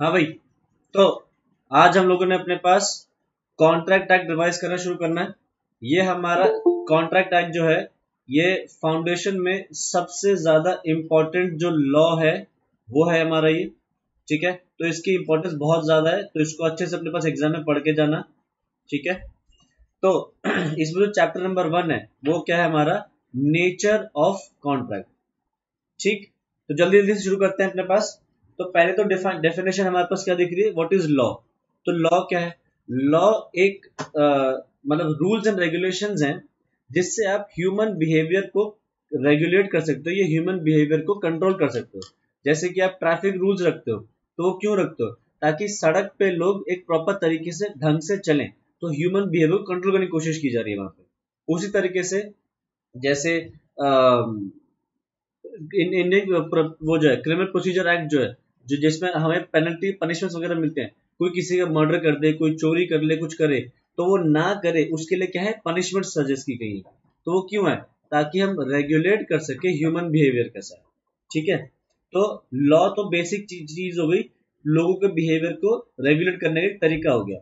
हाँ भाई, तो आज हम लोगों ने अपने पास कॉन्ट्रैक्ट एक्ट रिवाइज करना शुरू करना है। ये हमारा कॉन्ट्रैक्ट एक्ट जो है, ये फाउंडेशन में सबसे ज्यादा इम्पोर्टेंट जो लॉ है वो है हमारा ये। ठीक है, तो इसकी इम्पोर्टेंस बहुत ज्यादा है, तो इसको अच्छे से अपने पास एग्जाम में पढ़ के जाना। ठीक है, तो इसमें जो चैप्टर नंबर 1 है वो क्या है हमारा, नेचर ऑफ कॉन्ट्रैक्ट। ठीक, तो जल्दी जल्दी से शुरू करते हैं अपने पास। तो पहले तो डेफिनेशन हमारे पास क्या दिख रही है, व्हाट इज लॉ। तो लॉ क्या है, लॉ एक मतलब रूल्स एंड रेगुलेशंस हैं जिससे आप ह्यूमन बिहेवियर को रेगुलेट कर सकते हो, ये ह्यूमन बिहेवियर को कंट्रोल कर सकते हो। जैसे कि आप ट्रैफिक रूल्स रखते हो, तो वो क्यों रखते हो, ताकि सड़क पे लोग एक प्रॉपर तरीके से ढंग से चलें, तो ह्यूमन बिहेवियर को कंट्रोल करने की कोशिश की जा रही है वहां पे। उसी तरीके से जैसे इंडियन वो जो है क्रिमिनल प्रोसीजर एक्ट जो है, जो जिसमें हमें पेनल्टी पनिशमेंट वगैरह मिलते हैं, कोई किसी का मर्डर कर दे, कोई चोरी कर ले, कुछ करे, तो वो ना करे उसके लिए क्या है, पनिशमेंट सजेस्ट की गई है। तो वो क्यों है, ताकि हम रेगुलेट कर सके ह्यूमन बिहेवियर के साथ। ठीक है, तो लॉ तो बेसिक चीज हो गई, लोगों के बिहेवियर को रेगुलेट करने का एक तरीका हो गया।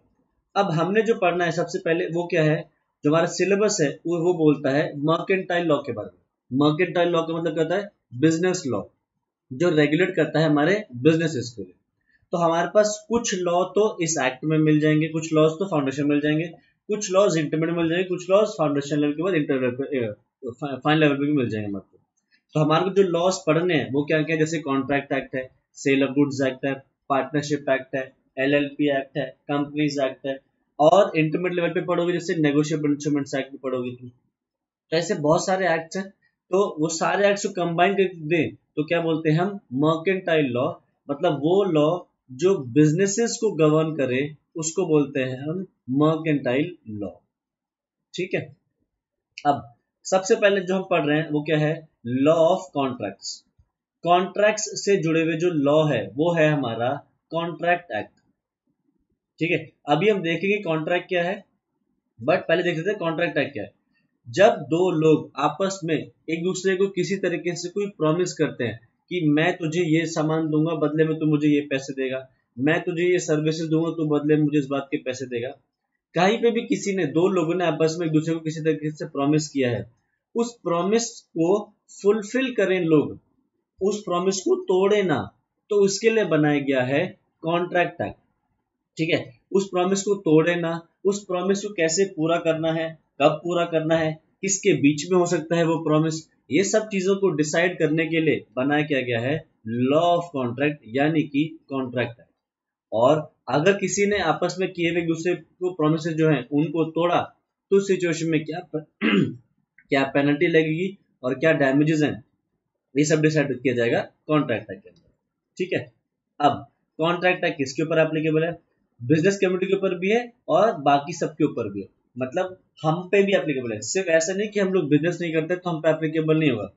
अब हमने जो पढ़ना है सबसे पहले वो क्या है, जो हमारा सिलेबस है वो बोलता है मर्केंटाइल लॉ के बारे में। मर्केंटाइल लॉ का मतलब क्या होता है, बिजनेस लॉ, जो रेगुलेट करता है हमारे बिजनेसेस को। तो हमारे पास कुछ लॉ तो इस एक्ट में मिल जाएंगे, कुछ लॉज तो फाउंडेशन मिल जाएंगे, कुछ लॉज इंटरमीडिएट मिल जाएंगे, कुछ लॉज फाउंडेशन लेवल के बाद इंटर फाइन लेवल पे भी मिल जाएंगे हमारे को। तो हमारे को जो लॉज पढ़ने हैं वो क्या क्या, जैसे कॉन्ट्रैक्ट एक्ट है, सेल ऑफ गुड्स एक्ट है, पार्टनरशिप एक्ट है, एलएलपी एक्ट है, कंपनीज एक्ट है, और इंटरमीडिएट लेवल पे पढ़ोगे जैसे नेगोशिएबल इंस्ट्रूमेंट्स एक्ट भी पढ़ोगे तुम। तो ऐसे बहुत सारे एक्ट्स हैं, तो वो सारे एक्ट्स को कंबाइन करके दें तो क्या बोलते हैं हम, मर्केंटाइल लॉ। मतलब वो लॉ जो बिजनेसेस को गवर्न करे उसको बोलते हैं हम मर्केंटाइल लॉ। ठीक है, अब सबसे पहले जो हम पढ़ रहे हैं वो क्या है, लॉ ऑफ कॉन्ट्रैक्ट्स। कॉन्ट्रैक्ट्स से जुड़े हुए जो लॉ है वो है हमारा कॉन्ट्रैक्ट एक्ट। ठीक है, अभी हम देखेंगे कॉन्ट्रैक्ट क्या है, बट पहले देख लेते हैं कॉन्ट्रैक्ट एक्ट क्या है। जब दो लोग आपस में एक दूसरे को किसी तरीके से कोई प्रॉमिस करते हैं कि मैं तुझे ये सामान दूंगा बदले में तू मुझे ये पैसे देगा, मैं तुझे ये सर्विसेज दूंगा तू बदले में मुझे इस बात के पैसे देगा, कहीं पे भी किसी ने, दो लोगों ने आपस में एक दूसरे को किसी तरीके से प्रॉमिस किया है, उस प्रॉमिस को फुलफिल करें लोग, उस प्रॉमिस को तोड़े ना, तो उसके लिए बनाया गया है कॉन्ट्रैक्ट एक्ट। ठीक है, उस प्रॉमिस को तोड़े ना, उस प्रॉमिस को कैसे पूरा करना है, कब पूरा करना है, किसके बीच में हो सकता है वो प्रॉमिस, ये सब चीजों को डिसाइड करने के लिए बनाया क्या गया है लॉ ऑफ कॉन्ट्रैक्ट, यानी कि कॉन्ट्रैक्ट है। और अगर किसी ने आपस में किए हुए एक दूसरे को प्रॉमिस जो है उनको तोड़ा, तो उस सिचुएशन में क्या क्या पेनल्टी लगेगी और क्या डैमेजेस हैं, ये सब डिसाइड किया जाएगा कॉन्ट्रैक्ट एक्ट के अंदर। ठीक है, अब कॉन्ट्रैक्ट एक्ट किसके ऊपर एप्लीकेबल है, बिजनेस कम्युनिटी के ऊपर भी है और बाकी सबके ऊपर भी है। मतलब हम पे भी एप्लीकेबल है, सिर्फ ऐसा नहीं कि हम लोग बिजनेस नहीं करते तो हम पे एप्लीकेबल नहीं होगा,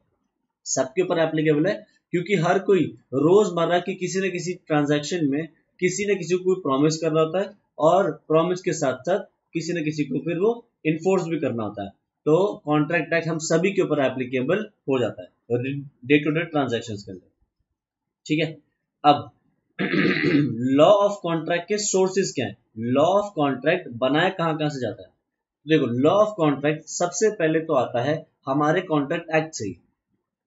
सबके ऊपर एप्लीकेबल है। क्योंकि हर कोई रोजमर्रा की किसी न किसी ट्रांजैक्शन में किसी न किसी को प्रॉमिस कर रहा होता है, और प्रॉमिस के साथ साथ किसी न किसी को फिर वो इन्फोर्स भी करना होता है। तो कॉन्ट्रैक्ट एक्ट हम सभी के ऊपर एप्लीकेबल हो जाता है डे टू डे ट्रांजेक्शन के अंदर। ठीक है, अब लॉ ऑफ कॉन्ट्रैक्ट के सोर्सेज क्या है, लॉ ऑफ कॉन्ट्रैक्ट बनाया कहां कहां से जाता है। देखो, लॉ ऑफ कॉन्ट्रैक्ट सबसे पहले तो आता है हमारे कॉन्ट्रैक्ट एक्ट से ही।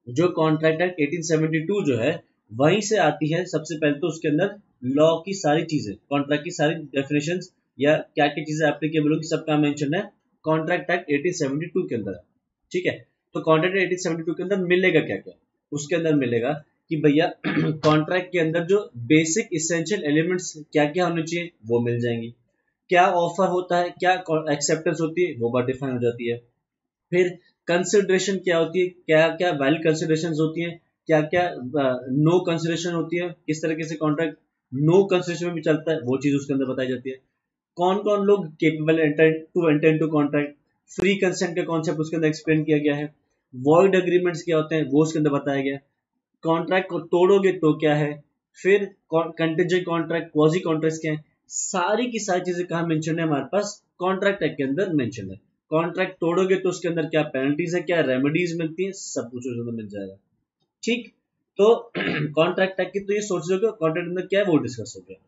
जो कॉन्ट्रैक्ट एक्ट 1872 जो है वहीं से आती है सबसे पहले। तो उसके अंदर लॉ की सारी चीजें, कॉन्ट्रैक्ट की सारी डेफिनेशंस या क्या क्या चीजें एप्लीकेबल होगी सबका मेंशन है कॉन्ट्रैक्ट एक्ट 1872 के अंदर। ठीक है, तो कॉन्ट्रैक्ट 1872 के अंदर मिलेगा क्या क्या, उसके अंदर मिलेगा कि भैया कॉन्ट्रैक्ट के अंदर जो बेसिक इसेंशियल एलिमेंट्स क्या क्या होने चाहिए वो मिल जाएंगी, क्या ऑफर होता है, क्या एक्सेप्टेंस होती है वो बात डिफाइन हो जाती है, फिर कंसिडरेशन क्या होती है, क्या क्या वैलिड कंसिडरेशन होती है, क्या क्या नो कंसिडरेशन होती है, किस तरीके से कॉन्ट्रैक्ट नो कंसिडरेशन में भी चलता है वो चीज उसके अंदर बताई जाती है, कौन कौन लोग capable enter into contract, free consent का कॉन्सेप्ट उसके अंदर एक्सप्लेन किया गया है, वॉइड एग्रीमेंट्स क्या होते हैं वो उसके अंदर बताया गया है, कॉन्ट्रैक्ट को तोड़ोगे तो क्या है, फिर कंटीजेंट कॉन्ट्रैक्ट, क्वाजी कॉन्ट्रैक्ट क्या है, सारी की सारी चीजें कहाँ मेंशन है हमारे पास कॉन्ट्रैक्ट एक्ट के अंदर मेंशन है। कॉन्ट्रैक्ट तोड़ोगे तो उसके अंदर क्या पेनल्टीज है, क्या रेमेडीज मिलती है, सब कुछ उसके अंदर मिल जाएगा। ठीक, तो कॉन्ट्रैक्ट एक्ट की तो ये सोच लो कि कॉन्ट्रैक्ट अंदर क्या है वो डिस्कस हो गया।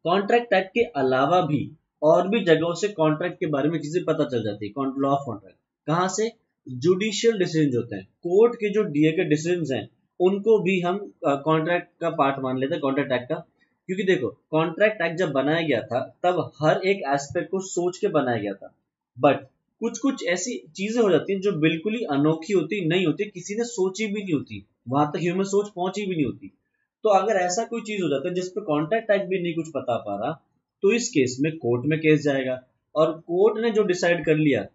कॉन्ट्रैक्ट एक्ट के अलावा भी और भी जगहों से कॉन्ट्रैक्ट के बारे में चीजें पता चल जाती है। लॉ ऑफ कॉन्ट्रैक्ट कहाँ से? जुडिशियल डिसीजन होते हैं, कोर्ट के जो दिए गए डिसीजन हैं उनको भी हम कॉन्ट्रैक्ट का पार्ट मान लेते हैं, कॉन्ट्रैक्ट एक्ट का। क्योंकि देखो कॉन्ट्रैक्ट एक्ट जब बनाया गया था तब हर एक एस्पेक्ट को सोच के बनाया गया था, बट कुछ कुछ ऐसी चीजें हो जाती हैं जो बिल्कुल ही अनोखी होती नहीं होती, किसी ने सोची भी नहीं होती, वहां तक ह्यूमन सोच पहुंची भी नहीं होती। तो अगर ऐसा कोई चीज हो जाता है जिसपे कॉन्ट्रैक्ट एक्ट भी नहीं कुछ पता पा रहा, तो इस केस में कोर्ट में केस जाएगा, और कोर्ट ने जो डिसाइड कर लिया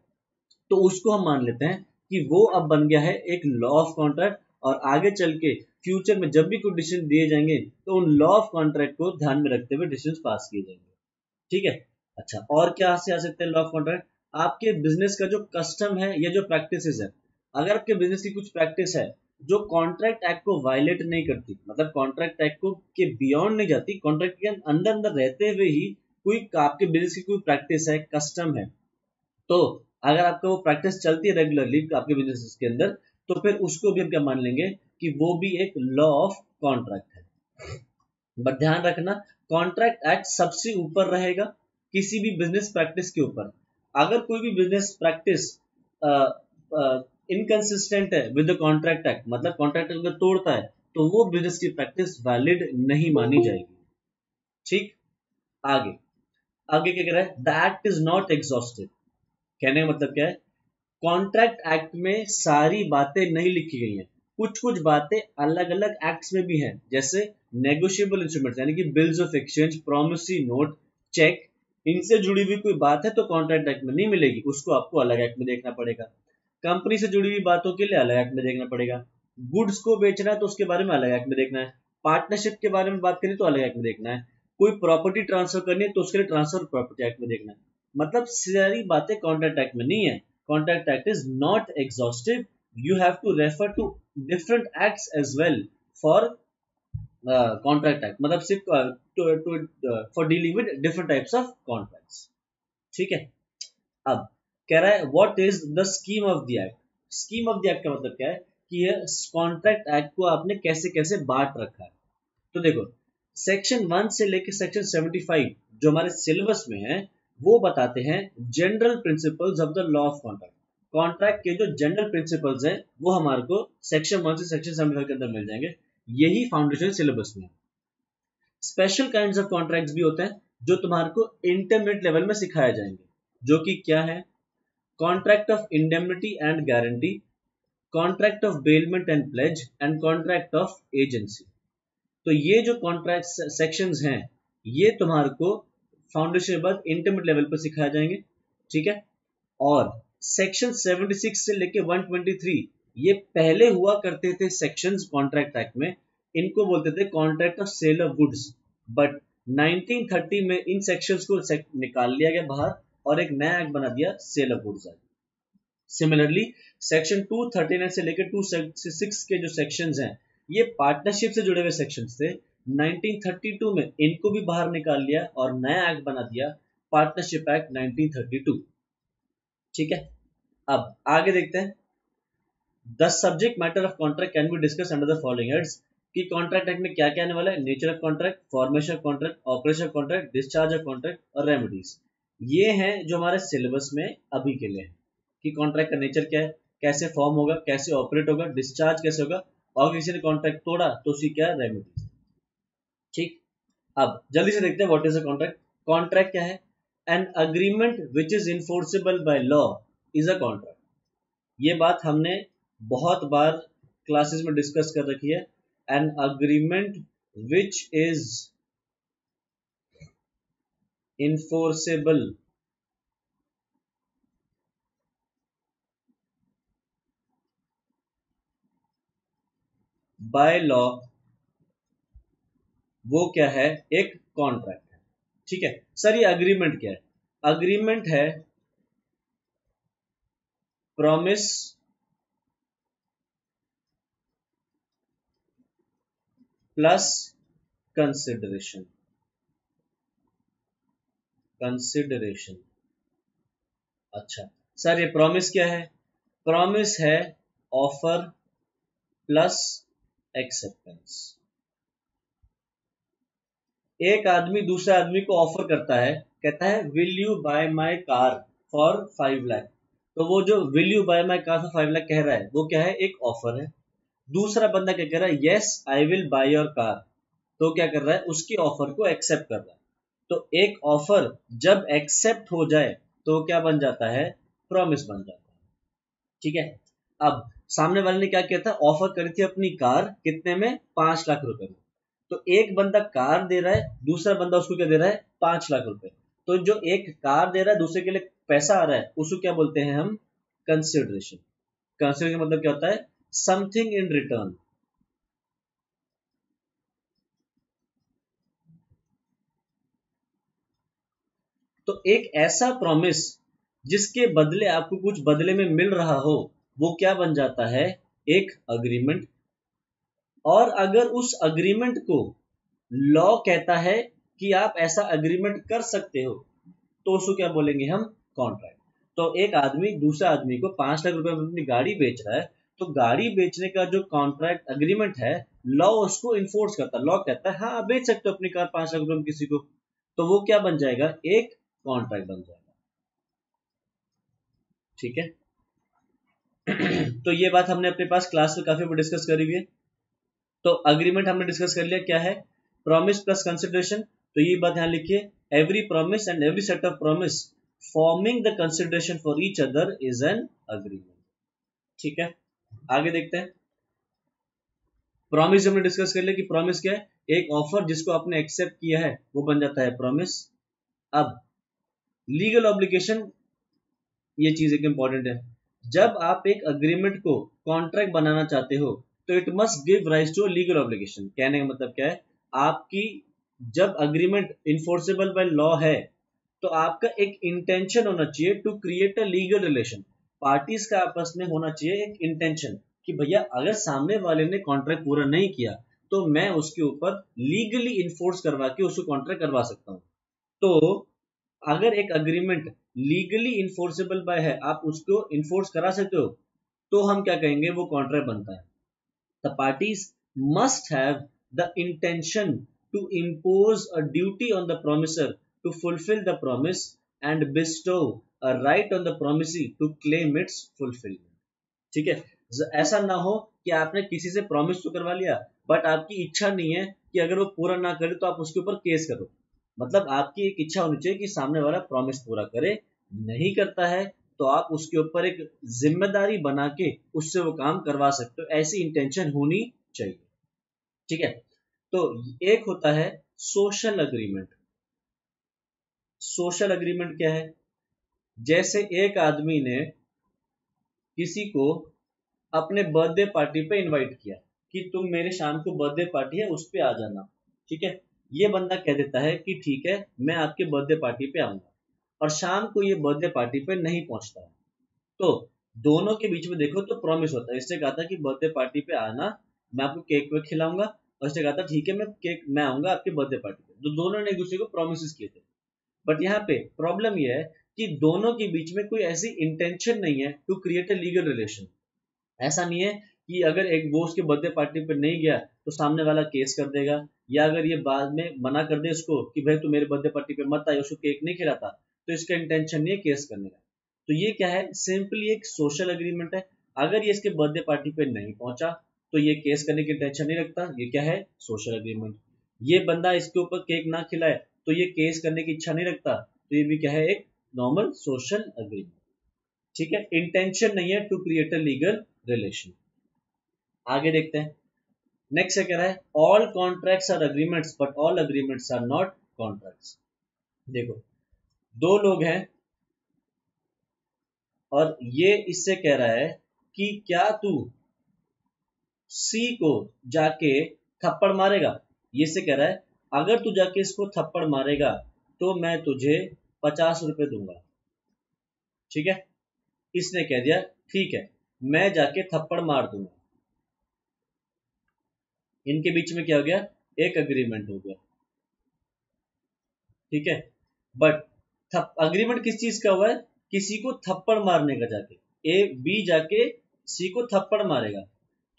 तो उसको हम मान लेते हैं कि वो अब बन गया है एक लॉ ऑफ कॉन्ट्रैक्ट। और आगे चल के फ्यूचर में जब भी कोई डिसीजन दिए जाएंगे तो उन लॉ ऑफ कॉन्ट्रैक्ट को ध्यान में रखते हुए डिसीजन पास किए जाएंगे। ठीक है। अच्छा, और क्या से आ सकते हैं लॉ ऑफ कॉन्ट्रैक्ट? आपके बिजनेस का जो कस्टम है या जो प्रैक्टिसेस है, अगर आपके बिजनेस की कुछ प्रैक्टिस है जो कॉन्ट्रैक्ट एक्ट को वायलेट नहीं करती, मतलब कॉन्ट्रैक्ट एक्ट को के बियॉन्ड नहीं जाती, कॉन्ट्रैक्ट के अंदर अंदर रहते हुए ही कोई आपके बिजनेस की कोई प्रैक्टिस है, कस्टम है, तो अगर आपका वो प्रैक्टिस चलती है रेगुलरली आपके बिजनेस के अंदर, तो फिर उसको भी हम क्या मान लेंगे कि वो भी एक लॉ ऑफ कॉन्ट्रैक्ट है। बट ध्यान रखना, कॉन्ट्रैक्ट एक्ट सबसे ऊपर रहेगा किसी भी बिजनेस प्रैक्टिस के ऊपर। अगर कोई भी बिजनेस प्रैक्टिस इनकंसिस्टेंट है विद द कॉन्ट्रैक्ट एक्ट, मतलब कॉन्ट्रैक्ट अगर तोड़ता है, तो वो बिजनेस की प्रैक्टिस वैलिड नहीं मानी जाएगी। ठीक। आगे, आगे क्या कह रहा है? The act is not exhaustive. कहने का मतलब क्या है? कॉन्ट्रैक्ट एक्ट में सारी बातें नहीं लिखी गई हैं, कुछ कुछ बातें अलग अलग एक्ट्स में भी हैं, जैसे नेगोशिएबल इंस्ट्रूमेंट्स यानी कि bills of exchange, promissory note, cheque, इनसे जुड़ी हुई कोई बात है तो कॉन्ट्रैक्ट एक्ट में नहीं मिलेगी, उसको आपको अलग एक्ट में देखना पड़ेगा। कंपनी से जुड़ी हुई बातों के लिए अलग एक्ट में देखना पड़ेगा। गुड्स को बेचना है तो उसके बारे में अलग एक्ट में देखना है। पार्टनरशिप के बारे में बात करें तो अलग एक्ट में देखना है। कोई प्रॉपर्टी ट्रांसफर करनी है तो उसके लिए ट्रांसफर प्रॉपर्टी एक्ट में देखना है। मतलब सारी बातें कॉन्ट्रैक्ट एक्ट में नहीं है। Contract act is not exhaustive, you have to refer to different acts as well for contract act, मतलब सिर्फ for dealing with different types of contracts. ठीक है। अब कह रहा है what is the scheme of the act. Scheme of the act का मतलब क्या है कि यह कॉन्ट्रैक्ट एक्ट को आपने कैसे कैसे बांट रखा है। तो देखो, सेक्शन 1 से लेकर सेक्शन 75 जो हमारे सिलेबस में है वो बताते हैं general principles of the law of contract. Contract के जो जनरल प्रिंसिपल्स हैं वो हमारे को सेक्शन 1 से सेक्शन 75 के अंदर मिल जाएंगे। यही फाउंडेशन सिलेबस में है। स्पेशल काइंड्स ऑफ कॉन्ट्रैक्ट्स भी होते हैं जो तुम्हारे को इंटरमीडिएट लेवल में सिखाए जाएंगे, जो कि क्या है? Contract of indemnity and guarantee, contract of bailment and pledge, and contract of agency. तो ये जो कॉन्ट्रैक्ट सेक्शंस हैं ये तुम्हारे को फाउंडेशन के बाद इंटरमीडिएट लेवल पर सिखाए जाएंगे। ठीक है। और सेक्शन 76 से लेके 123 ये पहले हुआ करते थे सेक्शंस कॉन्ट्रैक्ट एक्ट में, इनको बोलते थे contract of sale of goods. But 1930 में इन सेक्शंस को निकाल लिया गया बाहर और एक नया एक्ट बना दिया sale of goods act. Similarly section 239 से लेकर 266 के जो सेक्शंस हैं ये पार्टनरशिप से जुड़े हुए सेक्शंस थे। 1932 में इनको भी बाहर निकाल लिया और नया एक्ट बना दिया पार्टनरशिप एक्ट 1932। ठीक है। अब आगे देखते हैं। The subject matter of contract can be discuss under the following heads. कि कॉन्ट्रैक्ट एक्ट में क्या क्या आने वाला है? Nature of contract, formation of contract, operation of contract, discharge of contract और रेमेडीज। ये हैं जो हमारे सिलेबस में अभी के लिए है कि कॉन्ट्रैक्ट का नेचर क्या है, कैसे फॉर्म होगा, कैसे ऑपरेट होगा, डिस्चार्ज कैसे होगा, और किसी ने कॉन्ट्रैक्ट तोड़ा तो उसकी क्या रेमेडीज। ठीक। अब जल्दी से देखते हैं what is a contract. Contract क्या है? An agreement which is enforceable by law is a contract. ये बात हमने बहुत बार क्लासेस में डिस्कस कर रखी है। An agreement which is enforceable by law वो क्या है? एक कॉन्ट्रैक्ट है। ठीक है सर, ये अग्रीमेंट क्या है? अग्रीमेंट है प्रॉमिस प्लस कंसिडरेशन। कंसिडरेशन। अच्छा सर, ये प्रॉमिस क्या है? प्रॉमिस है ऑफर प्लस एक्सेप्टेंस। एक आदमी दूसरे आदमी को ऑफर करता है, कहता है will you bye my car for 5 lakh. तो वो जो will you bye my car for 5 lakh कह रहा है वो क्या है, एक ऑफर है। दूसरा बंदा क्या कह रहा है, yes I will by your car. तो क्या कर रहा है, उसकी ऑफर को एक्सेप्ट कर रहा है। तो एक ऑफर जब एक्सेप्ट हो जाए तो क्या बन जाता है, प्रॉमिस बन जाता है। ठीक है। अब सामने वाले ने क्या किया था, ऑफर करी थी अपनी कार, कितने में, 5 लाख रुपए में। तो एक बंदा कार दे रहा है, दूसरा बंदा उसको क्या दे रहा है, 5 लाख रुपए। तो जो एक कार दे रहा है दूसरे के लिए पैसा आ रहा है, उसको क्या बोलते हैं हम, कंसिडरेशन। कंसिडरेशन मतलब क्या होता है, समथिंग इन रिटर्न। तो एक ऐसा प्रॉमिस जिसके बदले आपको कुछ बदले में मिल रहा हो, वो क्या बन जाता है, एक अग्रीमेंट। और अगर उस अग्रीमेंट को लॉ कहता है कि आप ऐसा अग्रीमेंट कर सकते हो, तो उसको क्या बोलेंगे हम, कॉन्ट्रैक्ट। तो एक आदमी दूसरे आदमी को 5 लाख रुपए में अपनी गाड़ी बेच रहा है, तो गाड़ी बेचने का जो कॉन्ट्रैक्ट अग्रीमेंट है, लॉ उसको इन्फोर्स करता है। लॉ कहता है हाँ आप बेच सकते हो अपनी कार 5 लाख रुपए में किसी को, तो वो क्या बन जाएगा, एक कॉन्ट्रैक्ट बन जाएगा। ठीक है। तो ये बात हमने अपने पास क्लास में काफी डिस्कस करी हुई है। तो अग्रीमेंट हमने डिस्कस कर लिया क्या है, प्रॉमिस प्लस कंसिडरेशन। तो ये बात ध्यान लिखिए, every promise and every set of promise forming the consideration for each other is an agreement. ठीक है, आगे देखते हैं। प्रॉमिस हमने डिस्कस कर लिया कि प्रॉमिस क्या है, एक ऑफर जिसको आपने एक्सेप्ट किया है वो बन जाता है प्रॉमिस। अब लीगल ऑब्लिगेशन, ये चीज एक इंपॉर्टेंट है। जब आप एक अग्रीमेंट को कॉन्ट्रैक्ट बनाना चाहते हो तो it must give rise to legal obligation. कहने का मतलब क्या है, आपकी जब अग्रीमेंट इन्फोर्सेबल बाय लॉ है तो आपका एक इंटेंशन होना चाहिए to create a legal relation. Parties का आपस में होना चाहिए एक इंटेंशन कि भैया अगर सामने वाले ने कॉन्ट्रैक्ट पूरा नहीं किया तो मैं उसके ऊपर लीगली इन्फोर्स करवा के उसको कॉन्ट्रैक्ट करवा सकता हूं। तो अगर एक अग्रीमेंट लीगली इन्फोर्सेबल बाय है, आप उसको इन्फोर्स करा सकते हो, तो हम क्या कहेंगे, वो कॉन्ट्रैक्ट बनता है। The parties must have the intention to impose a duty on the promisor to fulfil the promise and bestow a right on the promisee to claim its fulfilment. ठीक है। ऐसा ना हो कि आपने किसी से प्रॉमिस तो करवा लिया बट आपकी इच्छा नहीं है कि अगर वो पूरा ना करे तो आप उसके ऊपर केस करो। मतलब आपकी एक इच्छा होनी चाहिए कि सामने वाला प्रॉमिस पूरा करे, नहीं करता है तो आप उसके ऊपर एक जिम्मेदारी बना के उससे वो काम करवा सकते हो, ऐसी इंटेंशन होनी चाहिए। ठीक है। तो एक होता है सोशल अग्रीमेंट। सोशल अग्रीमेंट क्या है, जैसे एक आदमी ने किसी को अपने बर्थडे पार्टी पे इनवाइट किया कि तुम मेरे शाम को बर्थडे पार्टी है उस पे आ जाना। ठीक है। ये बंदा कह देता है कि ठीक है मैं आपके बर्थडे पार्टी पे आऊंगा, और शाम को ये बर्थडे पार्टी पे नहीं पहुंचता है। तो दोनों के बीच में देखो तो प्रॉमिस होता है, इसने कहा था कि बर्थडे पार्टी पे आना, मैं आपको केक वेक खिलाऊंगा, और इसने कहा था ठीक है मैं आऊंगा आपके बर्थडे पार्टी पे। तो दोनों ने एक दूसरे को प्रोमिस किए थे। बट यहाँ पे प्रॉब्लम यह है कि दोनों के बीच में कोई ऐसी इंटेंशन नहीं है to create a legal relation. ऐसा नहीं है कि अगर एक वो उसके बर्थडे पार्टी पे नहीं गया तो सामने वाला केस कर देगा, या अगर ये बाद में मना कर दे उसको कि भाई तू मेरे बर्थडे पार्टी पे मत आए, उसको केक नहीं खिलाता, तो इसका इंटेंशन नहीं है केस करने का। तो ये क्या है, सिंपली एक सोशल एग्रीमेंट है। अगर ये इसके बर्थडे पार्टी पे नहीं पहुंचा तो ये केस करने की टेंशन नहीं रखता, ये क्या है, सोशल एग्रीमेंट। ये बंदा इसके ऊपर केक ना खिलाए तो ये केस करने की इच्छा नहीं रखता, तो ये भी क्या है, एक नॉर्मल सोशल एग्रीमेंट। ठीक है, इंटेंशन नहीं है to create a legal relation. आगे देखते हैं। नेक्स्ट से कह रहा है all contracts are agreements but all agreements are not contracts. देखो, दो लोग हैं और ये इससे कह रहा है कि क्या तू सी को जाके थप्पड़ मारेगा। ये से कह रहा है अगर तू जाके इसको थप्पड़ मारेगा तो मैं तुझे 50 रुपए दूंगा। ठीक है। इसने कह दिया ठीक है मैं जाके थप्पड़ मार दूंगा। इनके बीच में क्या हो गया, एक अग्रीमेंट हो गया। ठीक है। बट अग्रीमेंट किस चीज का हुआ है, किसी को थप्पड़ मारने का, जाके ए बी जाके सी को थप्पड़ मारेगा।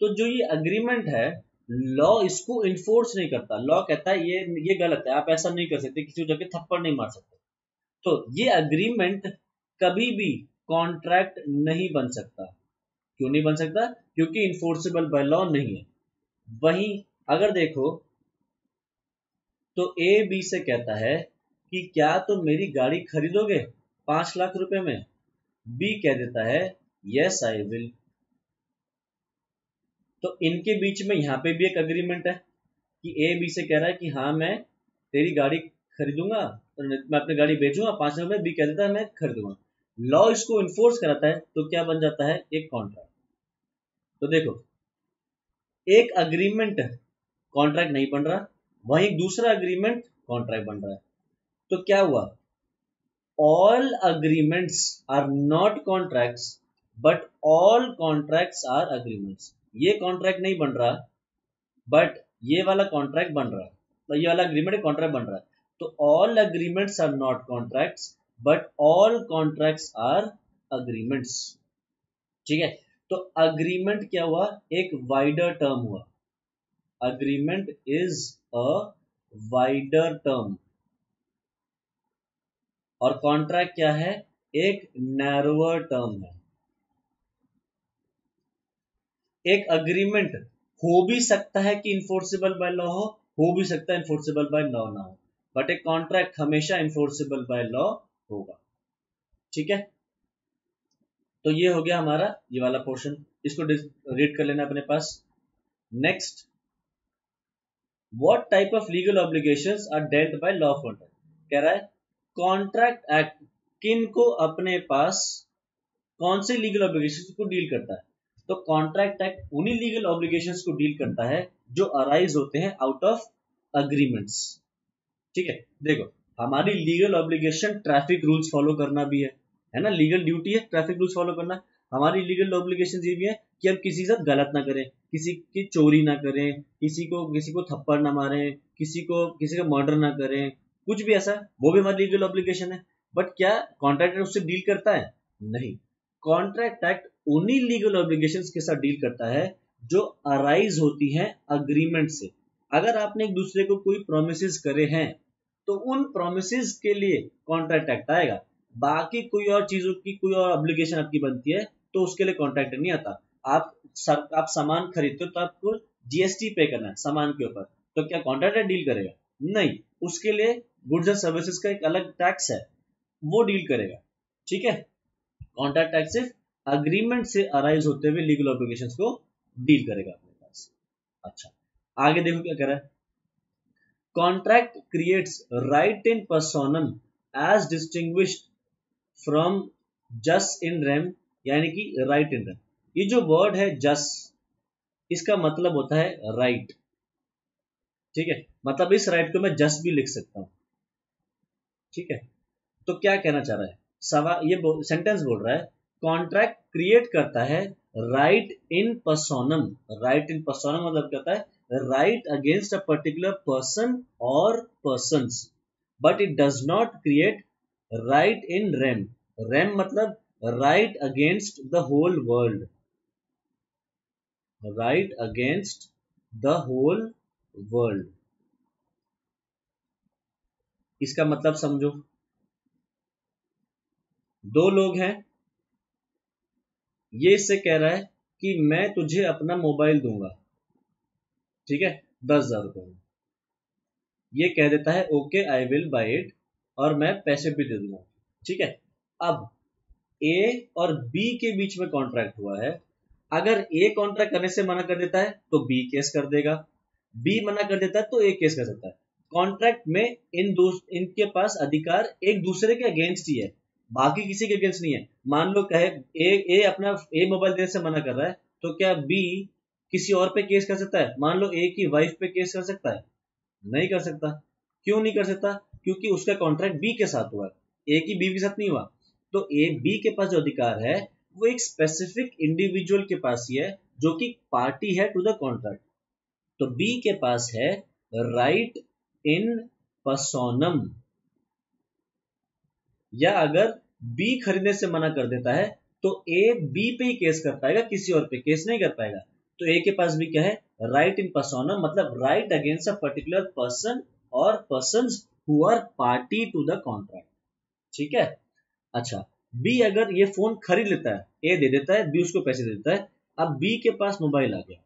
तो जो ये अग्रीमेंट है लॉ इसको इन्फोर्स नहीं करता। लॉ कहता है ये गलत है, आप ऐसा नहीं कर सकते, किसी को जाके थप्पड़ नहीं मार सकते। तो ये अग्रीमेंट कभी भी कॉन्ट्रैक्ट नहीं बन सकता। क्यों नहीं बन सकता? क्योंकि इन्फोर्सेबल बाय लॉ नहीं है। वहीं अगर देखो तो ए बी से कहता है कि क्या तुम मेरी गाड़ी खरीदोगे 5 लाख रुपए में? बी कह देता है यस आई विल। तो इनके बीच में यहाँ पे भी एक अग्रीमेंट है कि ए बी से कह रहा है कि हाँ मैं तेरी गाड़ी खरीदूंगा, तो मैं अपनी गाड़ी बेचूंगा 5 लाख में। बी कह देता है मैं खरीदूंगा। लॉ इसको इन्फोर्स कराता है तो क्या बन जाता है? एक कॉन्ट्रैक्ट। तो देखो, एक अग्रीमेंट कॉन्ट्रैक्ट नहीं बन रहा, वहीं दूसरा अग्रीमेंट कॉन्ट्रैक्ट बन रहा है। तो क्या हुआ? all agreements are not contracts but all contracts are agreements। ये कॉन्ट्रैक्ट नहीं बन रहा बट ये वाला कॉन्ट्रैक्ट बन रहा है, तो ये वाला अग्रीमेंट कॉन्ट्रैक्ट बन रहा है। तो all agreements are not contracts but all contracts are agreements। ठीक है, तो अग्रीमेंट क्या हुआ? एक वाइडर टर्म हुआ। Agreement is a wider term और कॉन्ट्रैक्ट क्या है? एक नैरोअर टर्म है। एक अग्रीमेंट हो भी सकता है कि इन्फोर्सेबल बाय लॉ हो भी सकता है इन्फोर्सेबल बाय लॉ ना हो, बट एक कॉन्ट्रैक्ट हमेशा इन्फोर्सेबल बाय लॉ होगा। ठीक है, तो ये हो गया हमारा ये वाला पोर्शन, इसको रीड कर लेना अपने पास। Next, what type of legal obligations are dealt by law of contract? कह रहा है कॉन्ट्रैक्ट एक्ट किन को अपने पास कौन से लीगल ऑब्लिगेशंस को डील करता है? तो कॉन्ट्रैक्ट एक्ट उन्हीं लीगल ऑब्लिगेशंस को डील करता है जो अराइज होते हैं आउट ऑफ अग्रीमेंट्स। ठीक है, देखो हमारी legal obligation traffic rules follow करना भी है ना, लीगल ड्यूटी है ट्रैफिक रूल्स फॉलो करना। हमारी लीगल ऑब्लिगेशन ये भी है कि हम किसी के साथ गलत ना करें, किसी की चोरी ना करें, किसी को थप्पड़ ना मारें, किसी का मर्डर ना करें, कुछ भी ऐसा, वो भी हमारी लीगल ऑब्लिगेशन है। बट क्या कॉन्ट्रैक्ट उससे डील करता है? नहीं। कॉन्ट्रैक्ट एक्ट उन्हीं लीगल ऑब्लिगेशंस के साथ डील करता है जो अराइज होती हैं अग्रीमेंट से। अगर आपने एक दूसरे को कोई प्रोमिसेस करे हैं तो उन प्रोमिसेस के लिए कॉन्ट्रैक्ट एक्ट आएगा। बाकी कोई और चीजों की कोई और ऑब्लिगेशन आपकी बनती है तो उसके लिए कॉन्ट्रैक्ट नहीं आता। आप सामान खरीदते हो तो आपको जीएसटी पे करना है सामान के ऊपर, तो क्या कॉन्ट्रैक्ट एक्ट डील करेगा? नहीं, उसके लिए गुड्स एंड सर्विसेज का एक अलग टैक्स है, वो डील करेगा। ठीक है, कॉन्ट्रैक्ट एक्ट सिर्फ अग्रीमेंट से अराइज होते हुए लीगल ऑब्लिगेशंस को डील करेगा अपने पास। अच्छा, आगे देखो क्या कह रहा है। Contract creates right in personam as distinguished from jus in RAM, यानी कि राइट इन रेम। ये जो वर्ड है जस, इसका मतलब होता है राइट। ठीक है, मतलब इस राइट को मैं जस भी लिख सकता हूं। ठीक है, तो क्या कहना चाह रहा है सवाल, ये सेंटेंस बोल रहा है कॉन्ट्रैक्ट क्रिएट करता है राइट इन पर्सोनम। राइट इन पर्सोनम मतलब कहता है right against a particular person और persons, but it does not create right in rem. Rem मतलब right against the whole world. Right against the whole world, इसका मतलब समझो। दो लोग हैं, ये इससे कह रहा है कि मैं तुझे अपना मोबाइल दूंगा, ठीक है, 10,000 रुपए में। ये कह देता है okay I will buy it, और मैं पैसे भी दे दूंगा। ठीक है, अब ए और बी के बीच में कॉन्ट्रैक्ट हुआ है। अगर ए कॉन्ट्रैक्ट करने से मना कर देता है तो बी केस कर देगा, बी मना कर देता है तो ए केस कर सकता है। कॉन्ट्रैक्ट में इनके पास अधिकार एक दूसरे के अगेंस्ट ही है, बाकी किसी के अगेंस्ट नहीं है। मान लो कहे ए अपना मोबाइल देने से मना कर रहा है, तो क्या बी किसी और पे केस कर सकता है? मान लो ए की वाइफ पे केस कर सकता है? नहीं कर सकता। क्यों नहीं कर सकता? क्योंकि उसका कॉन्ट्रैक्ट बी के साथ हुआ है, ए की बी के साथ नहीं हुआ। तो ए बी के पास जो अधिकार है वो एक स्पेसिफिक इंडिविजुअल के पास ही है जो कि पार्टी है टू द कॉन्ट्रैक्ट। तो बी के पास है राइट इन पर्सोनम, या अगर बी खरीदने से मना कर देता है तो ए बी पे ही केस कर पाएगा, किसी और पे केस नहीं कर पाएगा। तो ए के पास भी क्या है? राइट इन पर्सोना मतलब right against a particular person और persons who are party to the contract. ठीक है। अच्छा, बी अगर ये फोन खरीद लेता है, ए दे देता है, बी उसको पैसे दे देता है। अब बी के पास मोबाइल आ गया।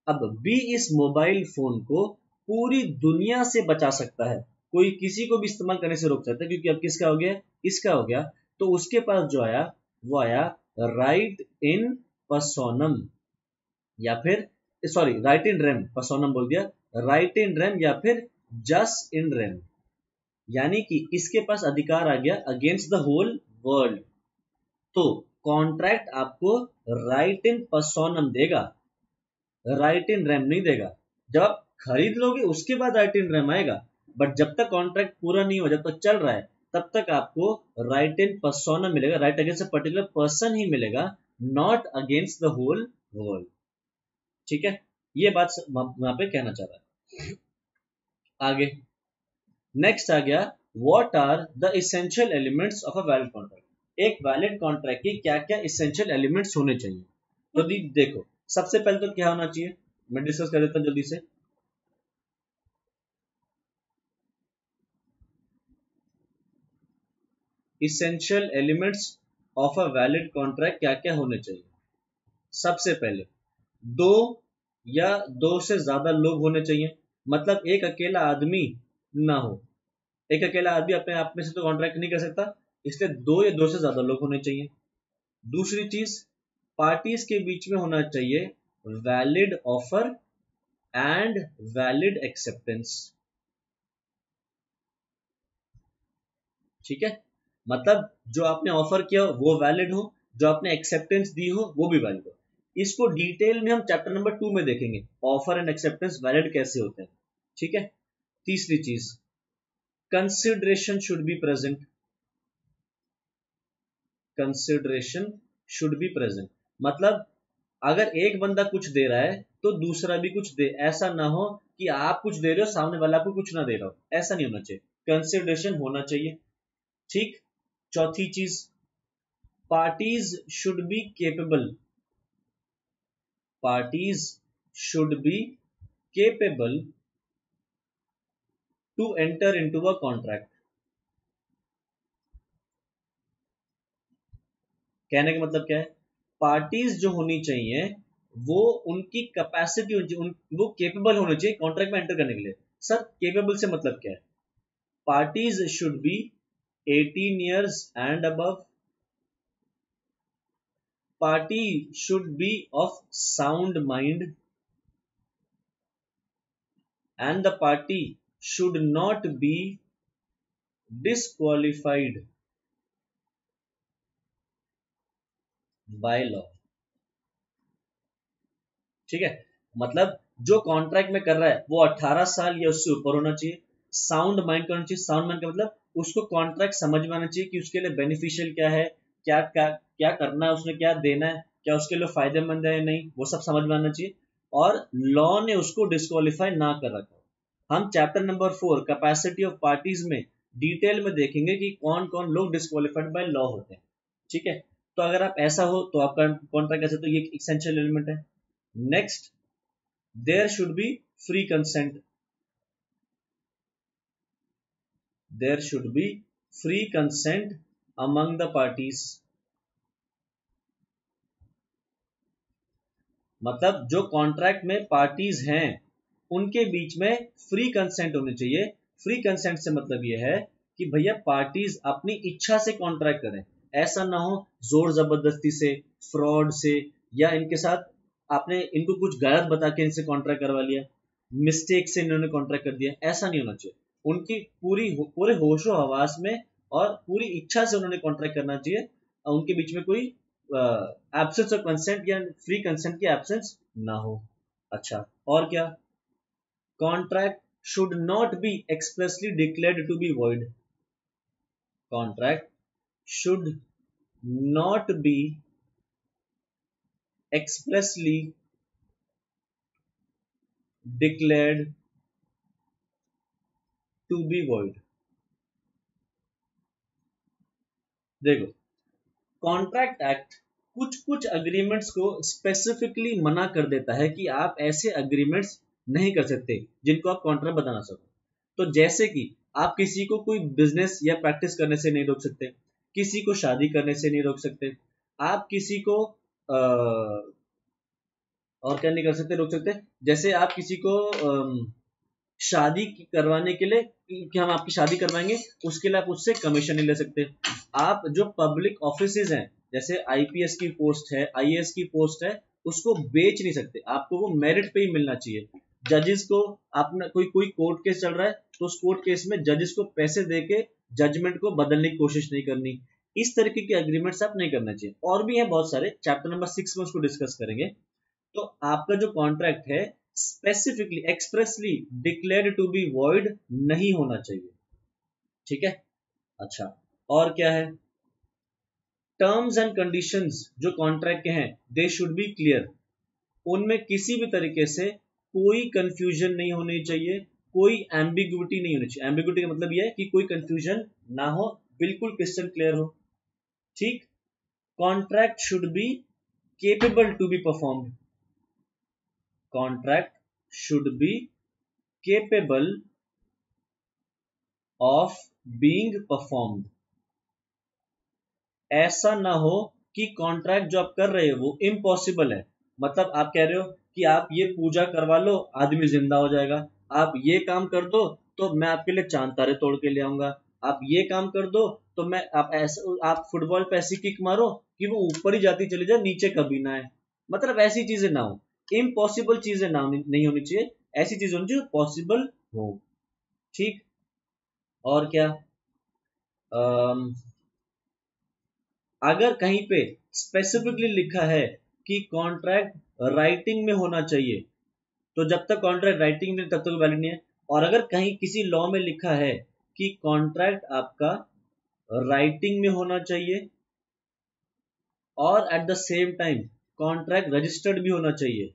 अब बी इस मोबाइल फोन को पूरी दुनिया से बचा सकता है, कोई किसी को भी इस्तेमाल करने से रोक सकता है, क्योंकि अब किसका हो गया, इसका हो गया। तो उसके पास जो आया वो आया राइट इन पर्सोनम, या फिर सॉरी राइट इन रेम, पर्सोनम बोल दिया, राइट इन रेम या फिर जस इन रेम, यानी कि इसके पास अधिकार आ गया अगेंस्ट द होल वर्ल्ड। तो कॉन्ट्रैक्ट आपको राइट इन पर्सोनम देगा, राइट इन रैम नहीं देगा। जब आप खरीद लोगे उसके बाद राइट इन रैम आएगा, बट जब तक कॉन्ट्रैक्ट पूरा नहीं हो, जब तक चल रहा है, तब तक आपको राइट इन पर्सोना मिलेगा, right against a particular person ही मिलेगा, not against the whole world. ठीक है, ये बात वहां पे कहना चाह रहा है। आगे नेक्स्ट आ गया, what are the essential elements of a valid contract. एक वैलिड कॉन्ट्रैक्ट की क्या क्या इसेंशियल एलिमेंट्स होने चाहिए। तो देखो, सबसे पहले तो क्या होना चाहिए, मैं डिस्कस कर देता हूं जल्दी से। Essential elements of a valid contract क्या क्या होने चाहिए। सबसे पहले दो या दो से ज्यादा लोग होने चाहिए, मतलब एक अकेला आदमी ना हो। एक अकेला आदमी अपने आप में से तो कॉन्ट्रैक्ट नहीं कर सकता, इसलिए दो या दो से ज्यादा लोग होने चाहिए। दूसरी चीज, पार्टीज के बीच में होना चाहिए valid offer and valid acceptance. ठीक है, मतलब जो आपने ऑफर किया हो वो वैलिड हो, जो आपने एक्सेप्टेंस दी हो वो भी वैलिड हो। इसको डिटेल में हम चैप्टर नंबर 2 में देखेंगे, ऑफर एंड एक्सेप्टेंस वैलिड कैसे होते हैं। ठीक है। तीसरी चीज, consideration should be present. Consideration should be present मतलब अगर एक बंदा कुछ दे रहा है तो दूसरा भी कुछ दे, ऐसा ना हो कि आप कुछ दे रहे हो सामने वाला को कुछ ना दे रहा हो, ऐसा नहीं होना चाहिए, कंसिडरेशन होना चाहिए। ठीक। चौथी चीज, parties should be capable, parties should be capable to enter into a contract। कहने का मतलब क्या है, पार्टीज जो होनी चाहिए वो उनकी कैपेसिटी होनी चाहिए, वो केपेबल होने चाहिए कॉन्ट्रैक्ट में एंटर करने के लिए। सर केपेबल से मतलब क्या है, parties should B 18 years and above, party should be of sound mind, and the party should not be disqualified by law। ठीक है, मतलब जो कॉन्ट्रैक्ट में कर रहा है वो 18 साल या उससे ऊपर होना चाहिए, साउंड माइंड का होना चाहिए। साउंड माइंड का मतलब उसको कॉन्ट्रैक्ट समझ में आना चाहिए कि उसके लिए बेनिफिशियल क्या है, क्या क्या क्या करना है, उसने क्या देना है, क्या उसके लिए फायदेमंद है या नहीं, वो सब समझ में आना चाहिए। और लॉ ने उसको डिस्क्वालीफाई ना कर रखा। हम chapter number 4 capacity of parties में डिटेल में देखेंगे कि कौन कौन लोग डिस्क्वालीफाइड बाय लॉ होते हैं। ठीक है, तो अगर आप ऐसा हो तो आपका कॉन्ट्रैक्ट ऐसे, तो ये एसेंशियल एलिमेंट है। Next, there should be free consent, there should be free consent among the parties। मतलब जो कॉन्ट्रैक्ट में पार्टीज हैं उनके बीच में फ्री कंसेंट होनी चाहिए। फ्री कंसेंट से मतलब यह है कि भैया पार्टीज अपनी इच्छा से कॉन्ट्रैक्ट करें, ऐसा ना हो जोर जबरदस्ती से, फ्रॉड से, या इनके साथ आपने इनको कुछ गलत बता के इनसे कॉन्ट्रैक्ट करवा लिया, मिस्टेक से इन्होंने कॉन्ट्रैक्ट कर दिया, ऐसा नहीं होना चाहिए। उनकी पूरे होशो हवास में और पूरी इच्छा से उन्होंने कॉन्ट्रैक्ट करना चाहिए, और उनके बीच में कोई एब्सेंस ऑफ कंसेंट या फ्री कंसेंट की एब्सेंस ना हो। अच्छा, और क्या, contract should not be expressly declared to be void। Contract should not be expressly declared to be void। देखो, कॉन्ट्रैक्ट एक्ट कुछ कुछ अग्रीमेंट्स को स्पेसिफिकली मना कर देता है कि आप ऐसे अग्रीमेंट्स नहीं कर सकते जिनको आप कॉन्ट्रैक्ट बना सको। तो जैसे कि आप किसी को कोई बिजनेस या प्रैक्टिस करने से नहीं रोक सकते, किसी को शादी करने से नहीं रोक सकते, आप किसी को और क्या नहीं कर सकते, रोक सकते, जैसे आप किसी को शादी करवाने के लिए कि हम आपकी शादी करवाएंगे, उसके लिए आप उससे कमीशन नहीं ले सकते। आप जो पब्लिक ऑफिसेज हैं, जैसे आईपीएस की पोस्ट है, आईएएस की पोस्ट है, उसको बेच नहीं सकते, आपको वो मेरिट पे ही मिलना चाहिए। जजेस को आपने कोई कोई कोर्ट केस चल रहा है तो उस कोर्ट केस में जजेस को पैसे देके जजमेंट को बदलने की कोशिश नहीं करनी। इस तरीके के अग्रीमेंट्स आप नहीं करना चाहिए। और भी है बहुत सारे, चैप्टर नंबर 6 में उसको डिस्कस करेंगे। तो आपका जो कॉन्ट्रैक्ट है specifically expressly declared to be void नहीं होना चाहिए। ठीक है, अच्छा, और क्या है, टर्म्स एंड कंडीशंस जो कॉन्ट्रैक्ट के हैं दे शुड बी क्लियर, उनमें किसी भी तरीके से कोई कंफ्यूजन नहीं होनी चाहिए, कोई एम्बिग्विटी नहीं होनी चाहिए। एम्बिग्विटी का मतलब यह है कि कोई कंफ्यूजन ना हो, बिल्कुल क्रिस्टल क्लियर हो। ठीक, contract should be capable to be performed, contract should be capable of being performed। ऐसा ना हो कि कॉन्ट्रैक्ट जो आप कर रहे हो वो इम्पॉसिबल है। मतलब आप कह रहे हो कि आप ये पूजा करवा लो, आदमी जिंदा हो जाएगा, आप ये काम कर दो तो मैं आपके लिए चांद तारे तोड़ के ले आऊंगा, आप ये काम कर दो तो मैं आप फुटबॉल पे ऐसी किक मारो कि वो ऊपर ही जाती चली जाए, नीचे कभी ना आए। मतलब ऐसी चीजें ना हो, इम्पॉसिबल चीजें ना नहीं होनी चाहिए, ऐसी चीजें होनी चाहिए पॉसिबल हो। ठीक, और क्या, अगर कहीं पे स्पेसिफिकली लिखा है कि कॉन्ट्रैक्ट राइटिंग में होना चाहिए, तो जब तक कॉन्ट्रैक्ट राइटिंग में तब तक वैलिड नहीं है। और अगर कहीं किसी लॉ में लिखा है कि कॉन्ट्रैक्ट आपका राइटिंग में होना चाहिए और at the same time contract registered भी होना चाहिए,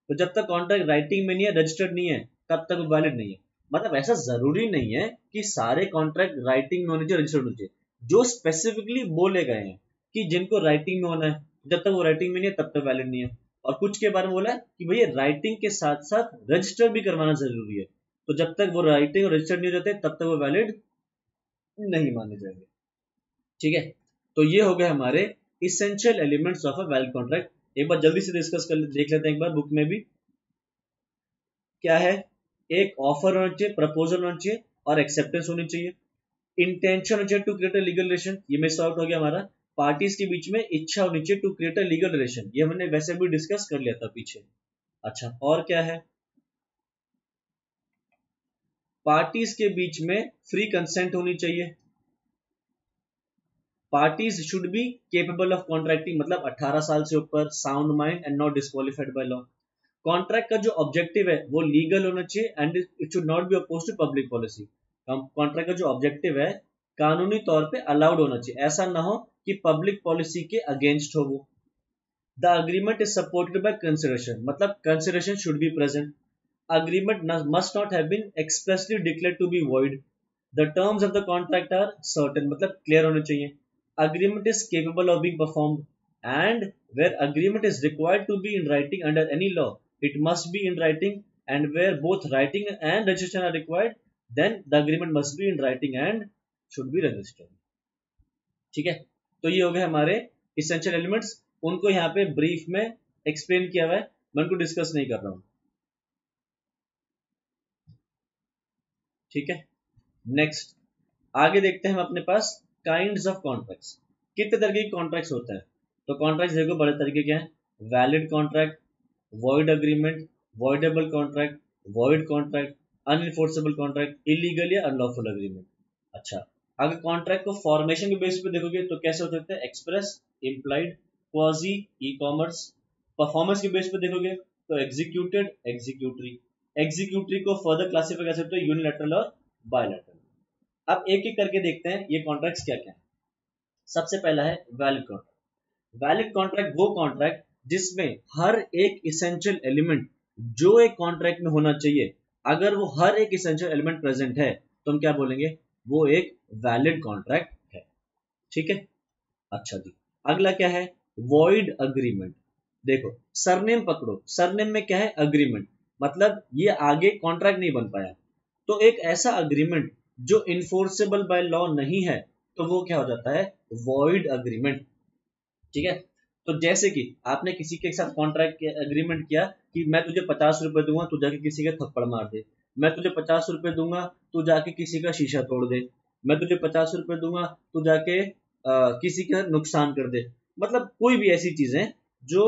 तो जब तक कॉन्ट्रैक्ट राइटिंग में नहीं है, रजिस्टर्ड नहीं है, तब तक वैलिड नहीं है। मतलब ऐसा जरूरी नहीं है कि सारे कॉन्ट्रैक्ट राइटिंग में होने चाहिए, रजिस्टर्ड होने चाहिए। जो स्पेसिफिकली बोले गए हैं कि जिनको राइटिंग में होना है, जब तक वो राइटिंग में नहीं है तब तक वैलिड नहीं है। और कुछ के बारे में बोला है कि भैया राइटिंग के साथ साथ रजिस्टर भी करवाना जरूरी है, तो जब तक वो राइटिंग और रजिस्टर्ड नहीं हो जाते तब तक वो वैलिड नहीं माने जाएंगे। ठीक है, तो ये हो गए हमारे essential elements of a valid contract. एक बार जल्दी से डिस्कस कर देख लेते हैं एक बार बुक में भी क्या है। एक ऑफर होना चाहिए, प्रपोजल होना चाहिए और एक्सेप्टेंस होनी चाहिए। इंटेंशन होना चाहिए to create a legal relation, ये मिस आउट हो गया हमारा। पार्टीज के बीच में इच्छा होनी चाहिए to create a legal relation, ये हमने वैसे भी डिस्कस कर लिया था पीछे। अच्छा, और क्या है, पार्टीज के बीच में फ्री कंसेंट होनी चाहिए। Parties should be capable of contracting, मतलब 18 साल से ऊपर, sound mind and not disqualified by law. Contract का जो ऑब्जेक्टिव है वो लीगल होना चाहिए and it should not be oppose to public policy. Contract का जो ऑब्जेक्टिव है कानूनी तौर पे अलाउड होना चाहिए, ऐसा ना हो कि पब्लिक पॉलिसी के अगेंस्ट हो वो। The agreement is supported by consideration, मतलब consideration should be present. Agreement must not have been expressly declared to be void. The terms of the contract are certain, मतलब क्लियर होने चाहिए। Agreement is capable of being performed, and where agreement is required to be in writing under any law, it must be in writing, and where both writing and registration are required, then the agreement must be in writing and should be registered। ठीक है, तो ये हो गए हमारे essential elements, उनको यहाँ पे ब्रीफ में एक्सप्लेन किया हुआ है, मैं उनको डिस्कस नहीं कर रहा हूँ। ठीक है, नेक्स्ट आगे देखते हैं हम अपने पास काइंड्स ऑफ कॉन्ट्रैक्ट्स, कितने तरीके के कॉन्ट्रैक्ट्स होते हैं। तो कॉन्ट्रैक्ट्स देखो बड़े तरीके के हैं, valid contract, void agreement, voidable contract, void contract, unenforceable contract, illegal या अनलॉफुल अग्रीमेंट। अच्छा, अगर कॉन्ट्रैक्ट को फॉर्मेशन के बेस पे देखोगे तो कैसे हो सकते हैं, express, implied, quasi, e commerce. Performance के बेस पे देखोगे तो एग्जीक्यूटेड, एग्जीक्यूटरी। एग्जीक्यूटरी को फर्दर क्लासिफाई कर सकते हो यूनिलैटरल और बायलैटरल। अब एक एक करके देखते हैं ये कॉन्ट्रैक्ट्स क्या क्या है। सबसे पहला है वैलिड कॉन्ट्रैक्ट। वैलिड कॉन्ट्रैक्ट वो कॉन्ट्रैक्ट जिसमें हर एक इसेंशियल एलिमेंट जो एक कॉन्ट्रैक्ट में होना चाहिए, अगर वो हर एक इसेंशियल एलिमेंट प्रेजेंट है तो हम क्या बोलेंगे, वो एक वैलिड कॉन्ट्रैक्ट है। ठीक है, अच्छा जी, अगला क्या है, वॉइड अग्रीमेंट। देखो सरनेम पकड़ो, सरनेम में क्या है, अग्रीमेंट, मतलब ये आगे कॉन्ट्रैक्ट नहीं बन पाया, तो एक ऐसा अग्रीमेंट जो इन्फोर्सेबल बाय लॉ नहीं है, तो वो क्या हो जाता है, वॉइड अग्रीमेंट। ठीक है, तो जैसे कि आपने किसी के साथ कॉन्ट्रैक्ट एग्रीमेंट किया कि मैं तुझे 50 रुपए दूंगा, तू जाके किसी का थप्पड़ मार दे, मैं तुझे 50 रुपए दूंगा, तू जाके किसी का शीशा तोड़ दे, मैं तुझे 50 रुपए दूंगा, तू जाके किसी का नुकसान कर दे, मतलब कोई भी ऐसी चीजें जो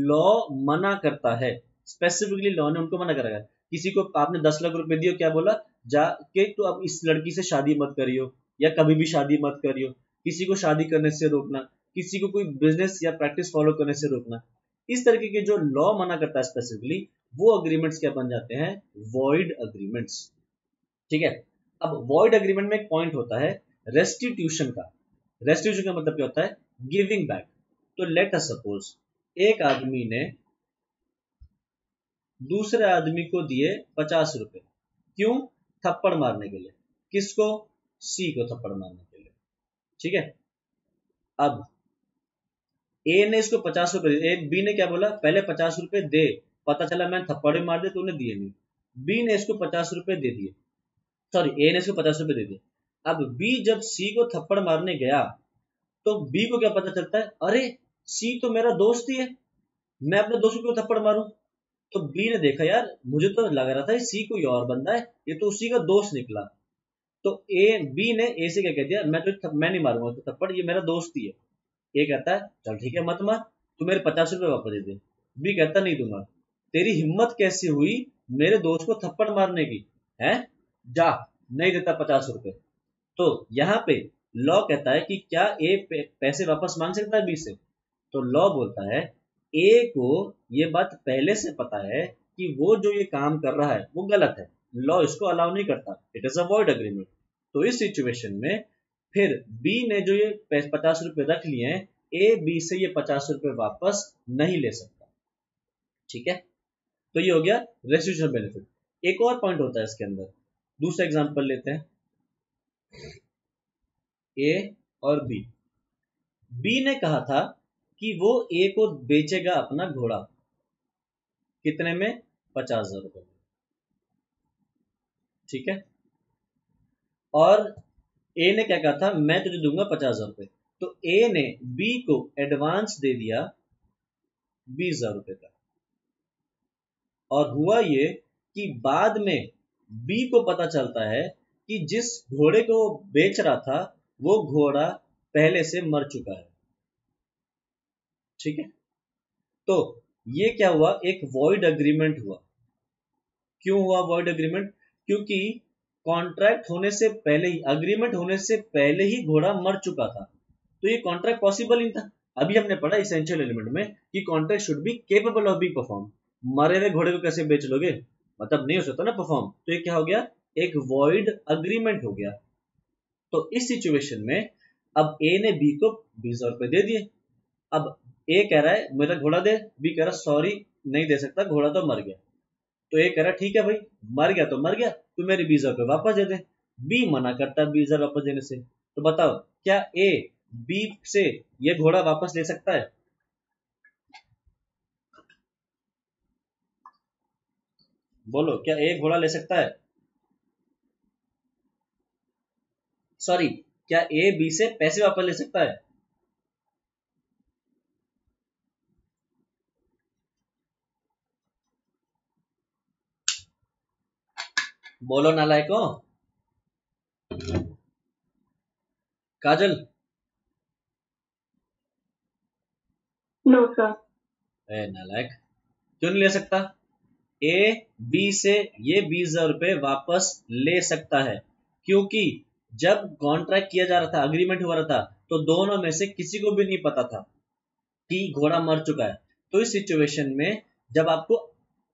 लॉ मना करता है, स्पेसिफिकली लॉ ने उनको मना करा है। किसी को आपने 10 लाख रुपए दिए, क्या बोला, जाके तू अब इस लड़की से शादी मत करियो, या कभी भी शादी मत करियो, किसी को शादी करने से रोकना, किसी को कोई बिजनेस या प्रैक्टिस फॉलो करने से रोकना, इस तरीके के जो लॉ मना करता है स्पेसिफिकली, वो अग्रीमेंट्स क्या बन जाते हैं, वॉइड अग्रीमेंट्स। ठीक है, अब वॉइड अग्रीमेंट में एक पॉइंट होता है रेस्टिट्यूशन का। रेस्टिट्यूशन का मतलब क्या होता है, गिविंग बैक। तो लेट अस सपोज एक आदमी ने दूसरे आदमी को दिए 50 रुपए, क्यों, थप्पड़ मारने के लिए, किसको, सी को थप्पड़ मारने के लिए। ठीक है, अब ए ने इसको 50 रुपए दिए, बी ने क्या बोला, पहले 50 रुपए दे, पता चला मैं थप्पड़ मार दे, तूने दिए नहीं, बी ने इसको 50 रुपए दे दिए, सॉरी ए ने इसको 50 रुपए दे दिए। अब बी जब सी को थप्पड़ मारने गया, तो बी को क्या पता चलता है, अरे सी तो मेरा दोस्त ही है, मैं अपने दोस्त को क्यों थप्पड़ मारूं। तो बी ने देखा, यार मुझे तो लग रहा था सी कोई और बंदा है, ये तो उसी का दोस्त निकला। तो ए बी ने ए से क्या कह दिया, मैं नहीं मारूंगा तो थप्पड़, ये मेरा दोस्त ही है। ए कहता है चल ठीक है मत मार, तू मेरे 50 रुपए वापस दे दे। बी कहता नहीं दूंगा। तेरी हिम्मत कैसे हुई मेरे दोस्त को थप्पड़ मारने की, है, जा, नहीं देता 50 रुपए। तो यहाँ पे लॉ कहता है कि क्या ए पैसे वापस मांग सकता है बी से, तो लॉ बोलता है ए को ये बात पहले से पता है कि वो जो ये काम कर रहा है वो गलत है, लॉ इसको अलाउ नहीं करता, it is a void agreement. तो इस सिचुएशन में फिर बी ने जो ये 50 रुपए रख लिए हैं, ए बी से ये 50 रुपए वापस नहीं ले सकता। ठीक है, तो ये हो गया रेस्टिट्यूशन बेनिफिट। एक और पॉइंट होता है इसके अंदर, दूसरा एग्जांपल लेते हैं, ए और बी। बी ने कहा था कि वो ए को बेचेगा अपना घोड़ा, कितने में, 50,000 रुपए में। ठीक है, और ए ने क्या कहा था, मैं तुझे दूंगा 50,000 रुपए। तो ए ने बी को एडवांस दे दिया 20,000 रुपए का, और हुआ ये कि बाद में बी को पता चलता है कि जिस घोड़े को वो बेच रहा था वो घोड़ा पहले से मर चुका है। ठीक है, तो ये क्या हुआ, एक वॉइड अग्रीमेंट हुआ। क्यों हुआ वॉइड अग्रीमेंट, क्योंकि कॉन्ट्रैक्ट होने से पहले ही, अग्रीमेंट होने से पहले ही घोड़ा मर चुका था, तो ये कॉन्ट्रैक्ट पॉसिबल नहीं था। अभी हमने पढ़ा इसेंशियल एलिमेंट में कि contract should be capable of being perform. मरे हुए घोड़े को कैसे बेच लोगे, मतलब नहीं हो सकता ना परफॉर्म, तो ये क्या हो गया, एक वॉइड अग्रीमेंट हो गया। तो इस सिचुएशन में अब ए ने बी को 20,000 रुपए दे दिए। अब ए कह रहा है मेरा घोड़ा दे, बी कह रहा सॉरी नहीं दे सकता, घोड़ा तो मर गया। तो ए कह रहा ठीक है भाई, मर गया तो मर गया, तू मेरे 20,000 रुपए वापस दे दे। बी मना करता है 20,000 वापस देने से। तो बताओ क्या ए बी से ये घोड़ा वापस ले सकता है, बोलो क्या ए घोड़ा ले सकता है, सॉरी क्या ए बी से पैसे वापस ले सकता है। बोलो नालायको, काजल। No sir. ए नालायक, क्यों नहीं ले सकता, ए बी से ये 20,000 रुपए वापस ले सकता है, क्योंकि जब कॉन्ट्रैक्ट किया जा रहा था, अग्रीमेंट हुआ रहा था, तो दोनों में से किसी को भी नहीं पता था कि घोड़ा मर चुका है। तो इस सिचुएशन में जब आपको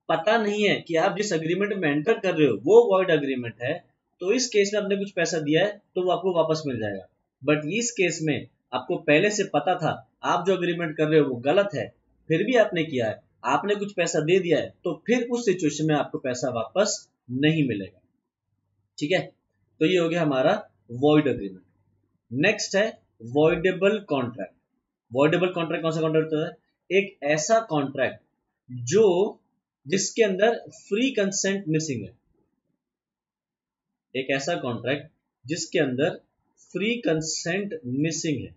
पता नहीं है कि आप जिस अग्रीमेंट में एंटर कर रहे हो वो वॉइड अग्रीमेंट है, तो इस केस में आपने कुछ पैसा दिया है तो वो आपको वापस मिल जाएगा। बट इस केस में आपको पहले से पता था आप जो अग्रीमेंट कर रहे हो वो गलत है, फिर भी आपने किया है, आपने कुछ पैसा दे दिया है, तो फिर उस सिचुएशन में आपको पैसा वापस नहीं मिलेगा। ठीक है, तो ये हो गया हमारा वॉइड अग्रीमेंट। नेक्स्ट है वॉइडेबल कॉन्ट्रैक्ट। वॉइडेबल कॉन्ट्रैक्ट कौन सा कॉन्ट्रैक्ट होता है? एक ऐसा कॉन्ट्रैक्ट जो जिसके अंदर फ्री कंसेंट मिसिंग है। एक ऐसा कॉन्ट्रैक्ट जिसके अंदर फ्री कंसेंट मिसिंग है,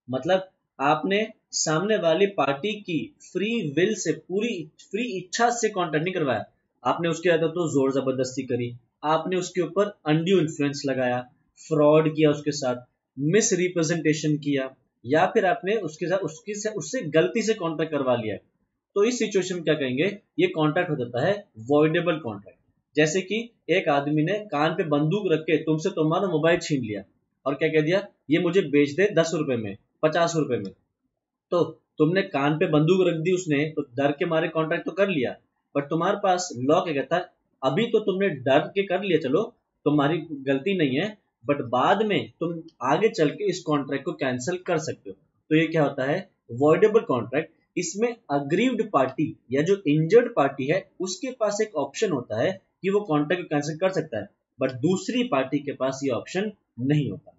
मतलब आपने सामने वाली पार्टी की फ्री विल से, पूरी फ्री इच्छा से कॉन्ट्रैक्ट नहीं करवाया। आपने उसके अंदर तो जोर जबरदस्ती करी, आपने उसके ऊपर अनड्यू इन्फ्लुएंस लगाया, फ्रॉड किया उसके साथ, मिस रिप्रेजेंटेशन किया, या फिर आपने उसके साथ उससे गलती से कॉन्ट्रैक्ट करवा लिया। तो इस सिचुएशन में क्या कहेंगे, ये कॉन्ट्रैक्ट हो जाता है वॉइडेबल कॉन्ट्रैक्ट। जैसे कि एक आदमी ने कान पे बंदूक रख के तुमसे तुम्हारा मोबाइल छीन लिया और क्या कह दिया, ये मुझे बेच दे 10 रुपए में, 50 रुपए में। तो तुमने कान पे बंदूक रख दी, उसने तो डर के मारे कॉन्ट्रैक्ट तो कर लिया, बट तुम्हारे पास लॉ क्या कहता है, अभी तो तुमने डर के कर लिया, चलो तुम्हारी गलती नहीं है, बट बाद में तुम आगे चल के इस कॉन्ट्रैक्ट को कैंसिल कर सकते हो। तो ये क्या होता है, वॉइडेबल कॉन्ट्रैक्ट। इसमें अग्रीव्ड पार्टी या जो इंजर्ड पार्टी है उसके पास एक ऑप्शन होता है कि वो कॉन्ट्रैक्ट को कैंसिल कर सकता है, बट दूसरी पार्टी के पास ये ऑप्शन नहीं होता।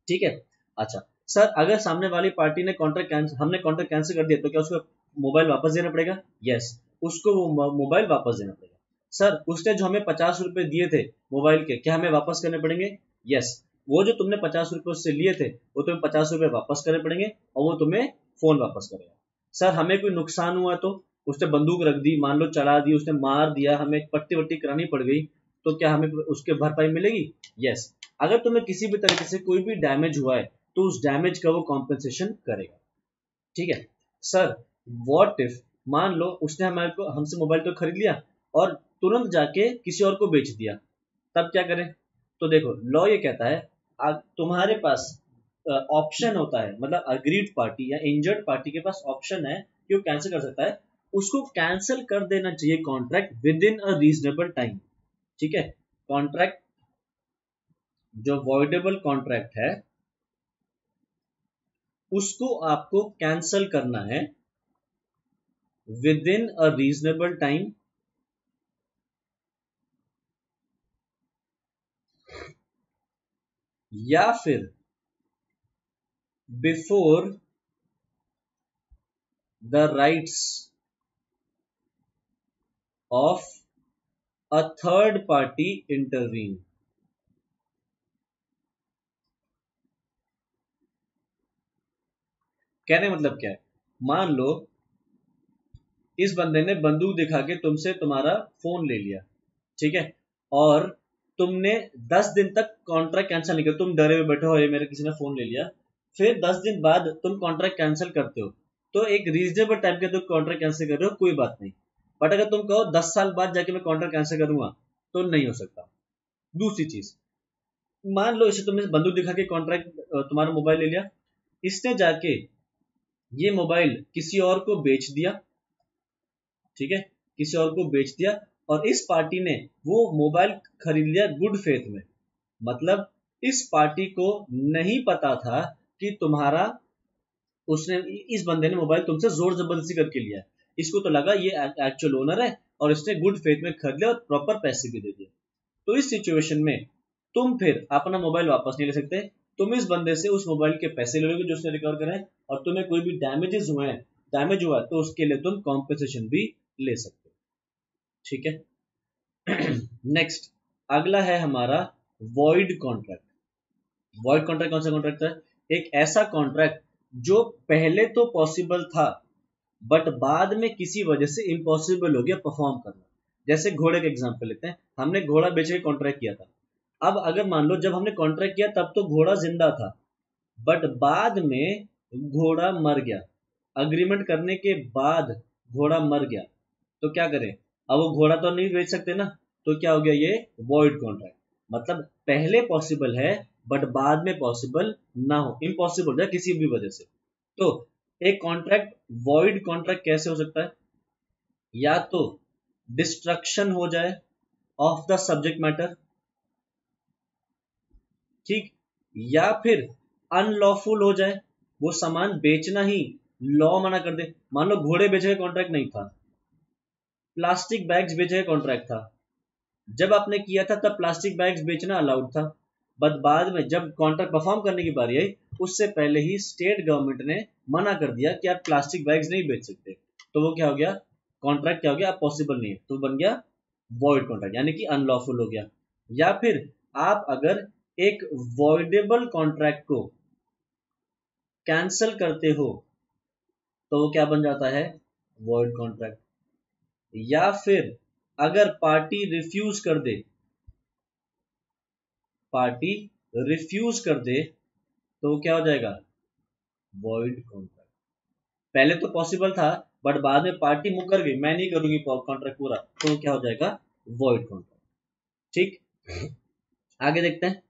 ठीक है। अच्छा सर, अगर सामने वाली पार्टी ने हमने कॉन्ट्रैक्ट कैंसिल कर दिया तो क्या उसको मोबाइल वापस देना पड़ेगा? यस, उसको वो मोबाइल वापस देना पड़ेगा। सर, उसने जो हमें 50 रुपए दिए थे मोबाइल के, क्या हमें वापस करने पड़ेंगे? यस, वो जो तुमने 50 रुपए उससे लिए थे वो तुम्हें 50 रुपए वापस करने पड़ेंगे और वो तुम्हें फोन वापस करेगा। सर, हमें कोई नुकसान हुआ तो उसने बंदूक रख दी, मान लो चला दी, उसने मार दिया, हमें पट्टी वट्टी करानी पड़ गई, तो क्या हमें उसके भरपाई मिलेगी? यस। अगर तुम्हें किसी भी तरीके से कोई भी डैमेज हुआ है तो उस डैमेज का वो कॉम्पेंसेशन करेगा। ठीक है। सर, व्हाट इफ, मान लो उसने हमारे को हमसे मोबाइल तो खरीद लिया और तुरंत जाके किसी और को बेच दिया, तब क्या करें? तो देखो, लॉ ये कहता है तुम्हारे पास ऑप्शन होता है, मतलब अग्रीड पार्टी या इंजर्ड पार्टी के पास ऑप्शन है कि वो कैंसिल कर सकता है। उसको कैंसिल कर देना चाहिए contract with in a reasonable time. ठीक है। कॉन्ट्रैक्ट जो वॉइडेबल कॉन्ट्रैक्ट है उसको आपको कैंसिल करना है with in a reasonable time, या फिर before the rights of a third party intervene. कहने मतलब क्या है, मान लो इस बंदे ने बंदूक दिखा के तुमसे तुम्हारा फोन ले लिया, ठीक है, और तुमने 10 दिन तक कॉन्ट्रैक्ट कैंसिल नहीं किया, तुम डरे हुए बैठे हो ये मेरे किसी ने फोन ले लिया, फिर 10 दिन बाद तुम कॉन्ट्रैक्ट कैंसिल करते हो, तो एक रीजनेबल टाइम के तुम कॉन्ट्रैक्ट कैंसिल कर रहे हो, कोई बात नहीं। बट अगर तुम कहो 10 साल बाद जाके मैं कॉन्ट्रैक्ट कैंसिल करूंगा, तो नहीं हो सकता। दूसरी चीज, मान लो इसे तुमने बंदूक दिखा के कॉन्ट्रैक्ट तुम्हारा मोबाइल ले लिया, इसने जाके ये मोबाइल किसी और को बेच दिया, ठीक है, किसी और को बेच दिया, और इस पार्टी ने वो मोबाइल खरीद लिया गुड फेथ में, मतलब इस पार्टी को नहीं पता था कि तुम्हारा, उसने, इस बंदे ने मोबाइल तुमसे जोर जबरदस्ती करके लिया है, इसको तो लगा ये एक्चुअल ओनर है और इसने गुड फेथ में खरीद लिया और प्रॉपर पैसे भी दे दिए। तो इस सिचुएशन में तुम फिर अपना मोबाइल वापस नहीं ले सकते, तुम इस बंदे से उस मोबाइल के पैसे ले लोगे जो उसने रिकवर करे, और तुम्हें कोई भी डैमेजेस हुए हैं, डैमेज हुआ है, तो उसके लिए तुम कॉम्पेंसेशन भी ले सकते हो। ठीक है। नेक्स्ट, अगला है हमारा वॉइड कॉन्ट्रैक्ट। वॉइड कॉन्ट्रैक्ट कौन सा कॉन्ट्रैक्ट है? एक ऐसा कॉन्ट्रैक्ट जो पहले तो पॉसिबल था बट बाद में किसी वजह से इम्पॉसिबल हो गया परफॉर्म करना। जैसे घोड़े का एग्जांपल लेते हैं, हमने घोड़ा बेच के कॉन्ट्रैक्ट किया था, अब अगर मान लो जब हमने कॉन्ट्रैक्ट किया तब तो घोड़ा जिंदा था, बट बाद में घोड़ा मर गया, अग्रीमेंट करने के बाद घोड़ा मर गया, तो क्या करें? अब वो घोड़ा तो नहीं बेच सकते ना, तो क्या हो गया, ये वॉइड कॉन्ट्रैक्ट। मतलब पहले पॉसिबल है बट बाद में पॉसिबल ना हो, इम्पॉसिबल है किसी भी वजह से। तो एक कॉन्ट्रैक्ट वॉइड कॉन्ट्रैक्ट कैसे हो सकता है? या तो डिस्ट्रक्शन हो जाए ऑफ द सब्जेक्ट मैटर, ठीक, या फिर अनलॉफुल हो जाए, वो सामान बेचना ही लॉ मना कर दे। मान लो घोड़े बेचे का कॉन्ट्रैक्ट नहीं था, प्लास्टिक बैग्स बेचे का कॉन्ट्रैक्ट था, जब आपने किया था तब प्लास्टिक बैग्स बेचना अलाउड था, बट बाद में जब कॉन्ट्रैक्ट परफॉर्म करने की बारी आई, उससे पहले ही स्टेट गवर्नमेंट ने मना कर दिया कि आप प्लास्टिक बैग्स नहीं बेच सकते, तो वो क्या हो गया, कॉन्ट्रैक्ट क्या हो गया, आप पॉसिबल नहीं है, तो बन गया वॉइड कॉन्ट्रैक्ट, यानी कि अनलॉफुल हो गया। या फिर आप अगर एक वॉइडेबल कॉन्ट्रैक्ट को कैंसल करते हो तो वो क्या बन जाता है, वॉइड कॉन्ट्रैक्ट। या फिर अगर पार्टी रिफ्यूज कर दे, पार्टी रिफ्यूज कर दे तो वो क्या हो जाएगा, वॉइड कॉन्ट्रैक्ट। पहले तो पॉसिबल था बट बाद में पार्टी मुकर गई, मैं नहीं करूंगी कॉन्ट्रैक्ट पूरा, तो वो क्या हो जाएगा, वॉइड कॉन्ट्रैक्ट। ठीक, आगे देखते हैं।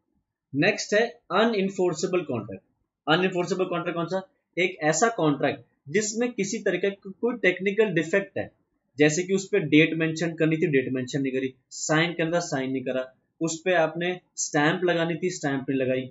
नेक्स्ट है अनइंफोर्सेबल कॉन्ट्रैक्ट। अनइंफोर्सेबल कॉन्ट्रैक्ट कौन सा, एक ऐसा कॉन्ट्रैक्ट जिसमें किसी तरह का कोई टेक्निकल डिफेक्ट है, जैसे कि उस पर डेट मेंशन करनी थी, डेट मेंशन नहीं करी, साइन करना था, साइन नहीं करा, उस पर आपने स्टैंप लगानी थी, स्टैंप नहीं लगाई,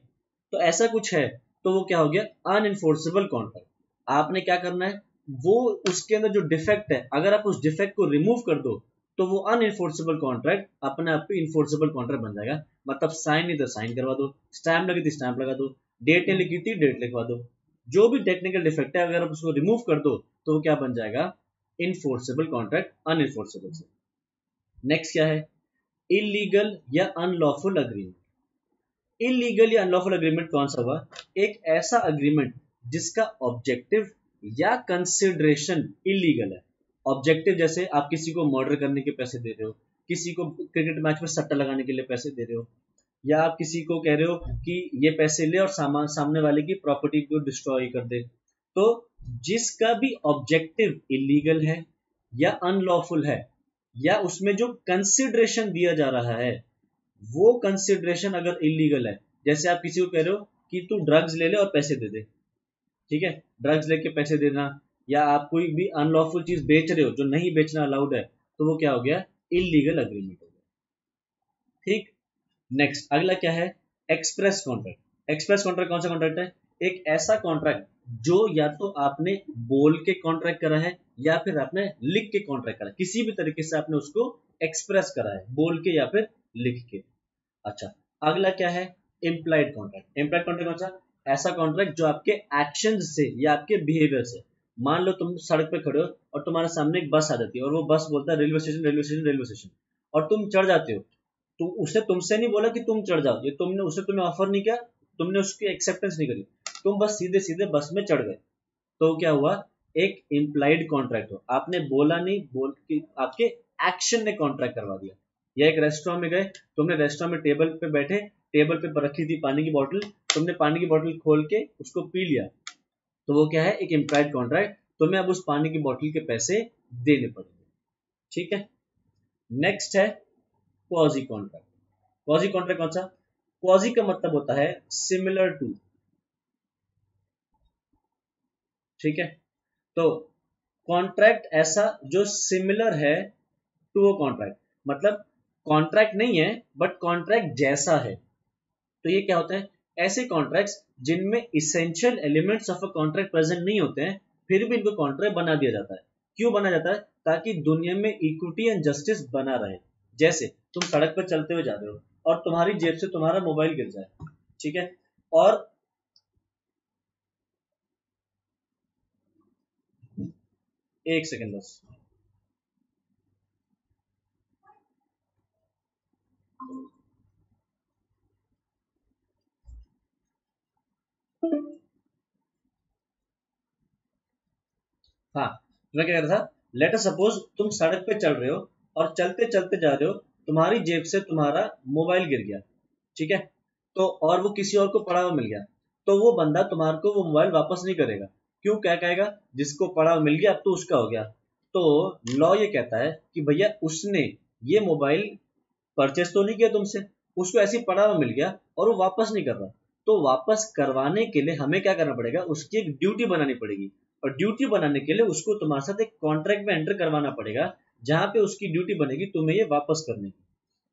तो ऐसा कुछ है, तो वो क्या हो गया, अनइंफोर्सेबल कॉन्ट्रैक्ट। आपने क्या करना है, वो उसके अंदर जो डिफेक्ट है, अगर आप उस डिफेक्ट को रिमूव कर दो तो वो अनइंफोर्सेबल कॉन्ट्रैक्ट अपने आप पे इन्फोर्सेबल कॉन्ट्रैक्ट बन जाएगा। मतलब साइन नहीं तो साइन करवा दो, स्टैंप लगी थी स्टैंप लगा दो, डेट नहीं लिखी थी डेट लिखवा दो, जो भी टेक्निकल डिफेक्ट है अगर आप उसको रिमूव कर दो तो वो क्या बन जाएगा, इनफोर्सेबल कॉन्ट्रैक्ट अनइनफोर्सेबल से। नेक्स्ट क्या है, इलीगल या अनलॉफुल अग्रीमेंट। इलीगल या अनलॉफुल अग्रीमेंट कौन सा हुआ, एक ऐसा अग्रीमेंट जिसका ऑब्जेक्टिव या कंसिडरेशन इलीगल है। ऑब्जेक्टिव जैसे आप किसी को मर्डर करने के पैसे दे रहे हो, किसी को क्रिकेट मैच में सट्टा लगाने के लिए पैसे दे रहे हो, या आप किसी को कह रहे हो कि ये पैसे ले और सामने वाले की प्रॉपर्टी को डिस्ट्रॉय कर दे, तो जिसका भी ऑब्जेक्टिव इलीगल है या अनलॉफुल है, या उसमें जो कंसिडरेशन दिया जा रहा है वो कंसिडरेशन अगर इलीगल है, जैसे आप किसी को कह रहे हो कि तू ड्रग्स ले ले और पैसे दे दे, ठीक है, ड्रग्स लेके पैसे देना, या आप कोई भी अनलॉफुल चीज बेच रहे हो जो नहीं बेचना अलाउड है, तो वो क्या हो गया, इलीगल अग्रीमेंट हो गया। ठीक, नेक्स्ट अगला क्या है, एक्सप्रेस कॉन्ट्रैक्ट। एक्सप्रेस कॉन्ट्रैक्ट कौन सा कॉन्ट्रैक्ट है, एक ऐसा कॉन्ट्रैक्ट जो या तो आपने बोल के कॉन्ट्रैक्ट करा है या फिर आपने लिख के कॉन्ट्रैक्ट करा है, किसी भी तरीके से आपने उसको एक्सप्रेस करा है, बोल के या फिर लिख के। अच्छा, अगला क्या है, इम्प्लाइड कॉन्ट्रैक्ट। इम्प्लाइड कॉन्ट्रैक्ट कौन सा, ऐसा कॉन्ट्रैक्ट जो आपके एक्शन से या आपके बिहेवियर से, मान लो तुम सड़क पे खड़े हो और तुम्हारे सामने एक बस आ जाती है और वो बस बोलता है railway station railway station railway station, और तुम चढ़ जाते हो, तो उसने तुमसे नहीं बोला कि तुम चढ़ जाओ, ये तुमने उसने तुम्हें ऑफर नहीं किया, तुमने उसकी एक्सेप्टेंस नहीं करी, तुम बस सीधे सीधे बस में चढ़ गए, तो क्या हुआ, एक इम्प्लाइड कॉन्ट्रैक्ट हो, आपने बोला नहीं, बोल के आपके एक्शन ने कॉन्ट्रैक्ट करवा दिया। या एक रेस्टोरेंट में गए, तुमने रेस्टोरेंट में टेबल पे बैठे, टेबल पे रखी थी पानी की बोतल, तुमने पानी की बोतल खोल के उसको पी लिया, तो वो क्या है, एक इम्प्लाइड कॉन्ट्रैक्ट, तुम्हें अब उस पानी की बोतल के पैसे देने पड़ेंगे। ठीक है, नेक्स्ट है क्वाजी कॉन्ट्रैक्ट। क्वाजी कॉन्ट्रैक्ट कौन सा, क्वाजी का मतलब होता है सिमिलर टू, ठीक है, तो कॉन्ट्रैक्ट ऐसा जो सिमिलर है टू अ कॉन्ट्रैक्ट, मतलब कॉन्ट्रैक्ट नहीं है बट कॉन्ट्रैक्ट जैसा है, तो ये क्या होता है, ऐसे कॉन्ट्रैक्ट्स जिनमें essential elements of a contract present नहीं होते हैं, फिर भी इनको कॉन्ट्रैक्ट बना दिया जाता है। क्यों बना जाता है, ताकि दुनिया में इक्विटी एंड जस्टिस बना रहे। जैसे तुम सड़क पर चलते हुए जा रहे हो और तुम्हारी जेब से तुम्हारा मोबाइल गिर जाए, ठीक है, और एक सेकंड बस, हाँ, मैं क्या कह रहा था, लेट अस सपोज तुम सड़क पे चल रहे हो और चलते चलते जा रहे हो, तुम्हारी जेब से तुम्हारा मोबाइल गिर गया, ठीक है, तो और वो किसी और को पड़ा हुआ मिल गया, तो वो बंदा तुम्हारे को वो मोबाइल वापस नहीं करेगा। क्यों, क्या कहेगा, जिसको पड़ा हुआ मिल गया अब तो उसका हो गया। तो लॉ ये कहता है कि भैया उसने ये मोबाइल परचेस तो नहीं किया तुमसे, उसको ऐसे ही पड़ा हुआ मिल गया और वो वापस नहीं कर रहा, तो वापस करवाने के लिए हमें क्या करना पड़ेगा, उसकी एक ड्यूटी बनानी पड़ेगी, और ड्यूटी बनाने के लिए उसको तुम्हारे साथ एक कॉन्ट्रैक्ट में एंटर करवाना पड़ेगा, जहां पे उसकी ड्यूटी बनेगी तुम्हें ये वापस करने की।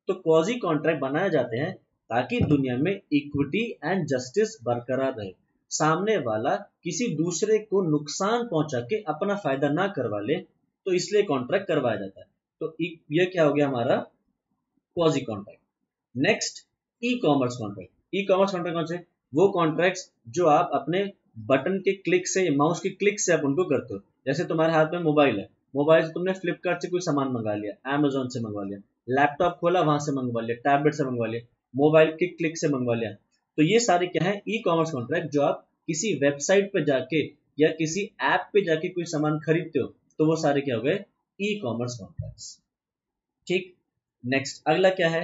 तो क्वाजी कॉन्ट्रैक्ट बनाए जाते हैं ताकि दुनिया में इक्विटी एंड जस्टिस बरकरार रहे, सामने वाला किसी दूसरे को नुकसान पहुंचा के अपना फायदा ना करवा ले, तो इसलिए कॉन्ट्रैक्ट करवाया जाता है। तो ये क्या हो गया हमारा quasi contract. Next, e commerce contract. E commerce contract कौन से? वो कॉन्ट्रैक्ट्स जो आप अपने बटन के क्लिक से, माउस के क्लिक से आप उनको करते हो। जैसे तुम्हारे हाथ में मोबाइल है, मोबाइल से तुमने फ्लिपकार्ट से कोई सामान मंगा लिया, अमेजोन से मंगवा लिया, लैपटॉप खोला वहां से मंगवा लिया, टैबलेट से मंगवा लिया, मोबाइल के क्लिक से मंगवा लिया। तो ये सारे क्या है? ई कॉमर्स कॉन्ट्रैक्ट, जो आप किसी वेबसाइट पे जाके या किसी ऐप पे जाके कोई सामान खरीदते हो, तो वो सारे क्या हो गए? E commerce contracts. ठीक। नेक्स्ट अगला क्या है?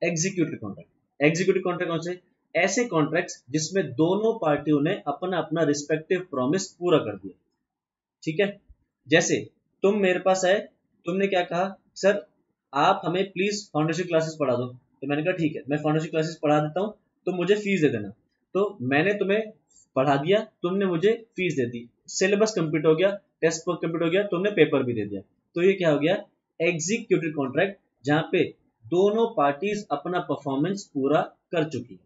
Executive contract. एग्जीक्यूटिव कॉन्ट्रैक्ट कौन से? ऐसे कॉन्ट्रैक्ट्स जिसमें दोनों पार्टियों ने अपना अपना रिस्पेक्टिव प्रॉमिस पूरा कर दिया। ठीक है। जैसे तुम मेरे पास आए, तुमने क्या कहा, सर आप हमें प्लीज फाउंडेशन क्लासेस पढ़ा दो। तो मैंने कहा ठीक है, मैं फाउंडेशन क्लासेस पढ़ा देता हूँ, तो मुझे फीस दे देना। तो मैंने तुम्हें पढ़ा दिया, तुमने मुझे फीस दे दी, सिलेबस कंप्लीट हो गया, टेस्ट कंप्लीट हो गया, तुमने पेपर भी दे दिया। तो ये क्या हो गया? एग्जीक्यूटिव कॉन्ट्रैक्ट, जहां पे दोनों पार्टीज अपना परफॉर्मेंस पूरा कर चुकी है।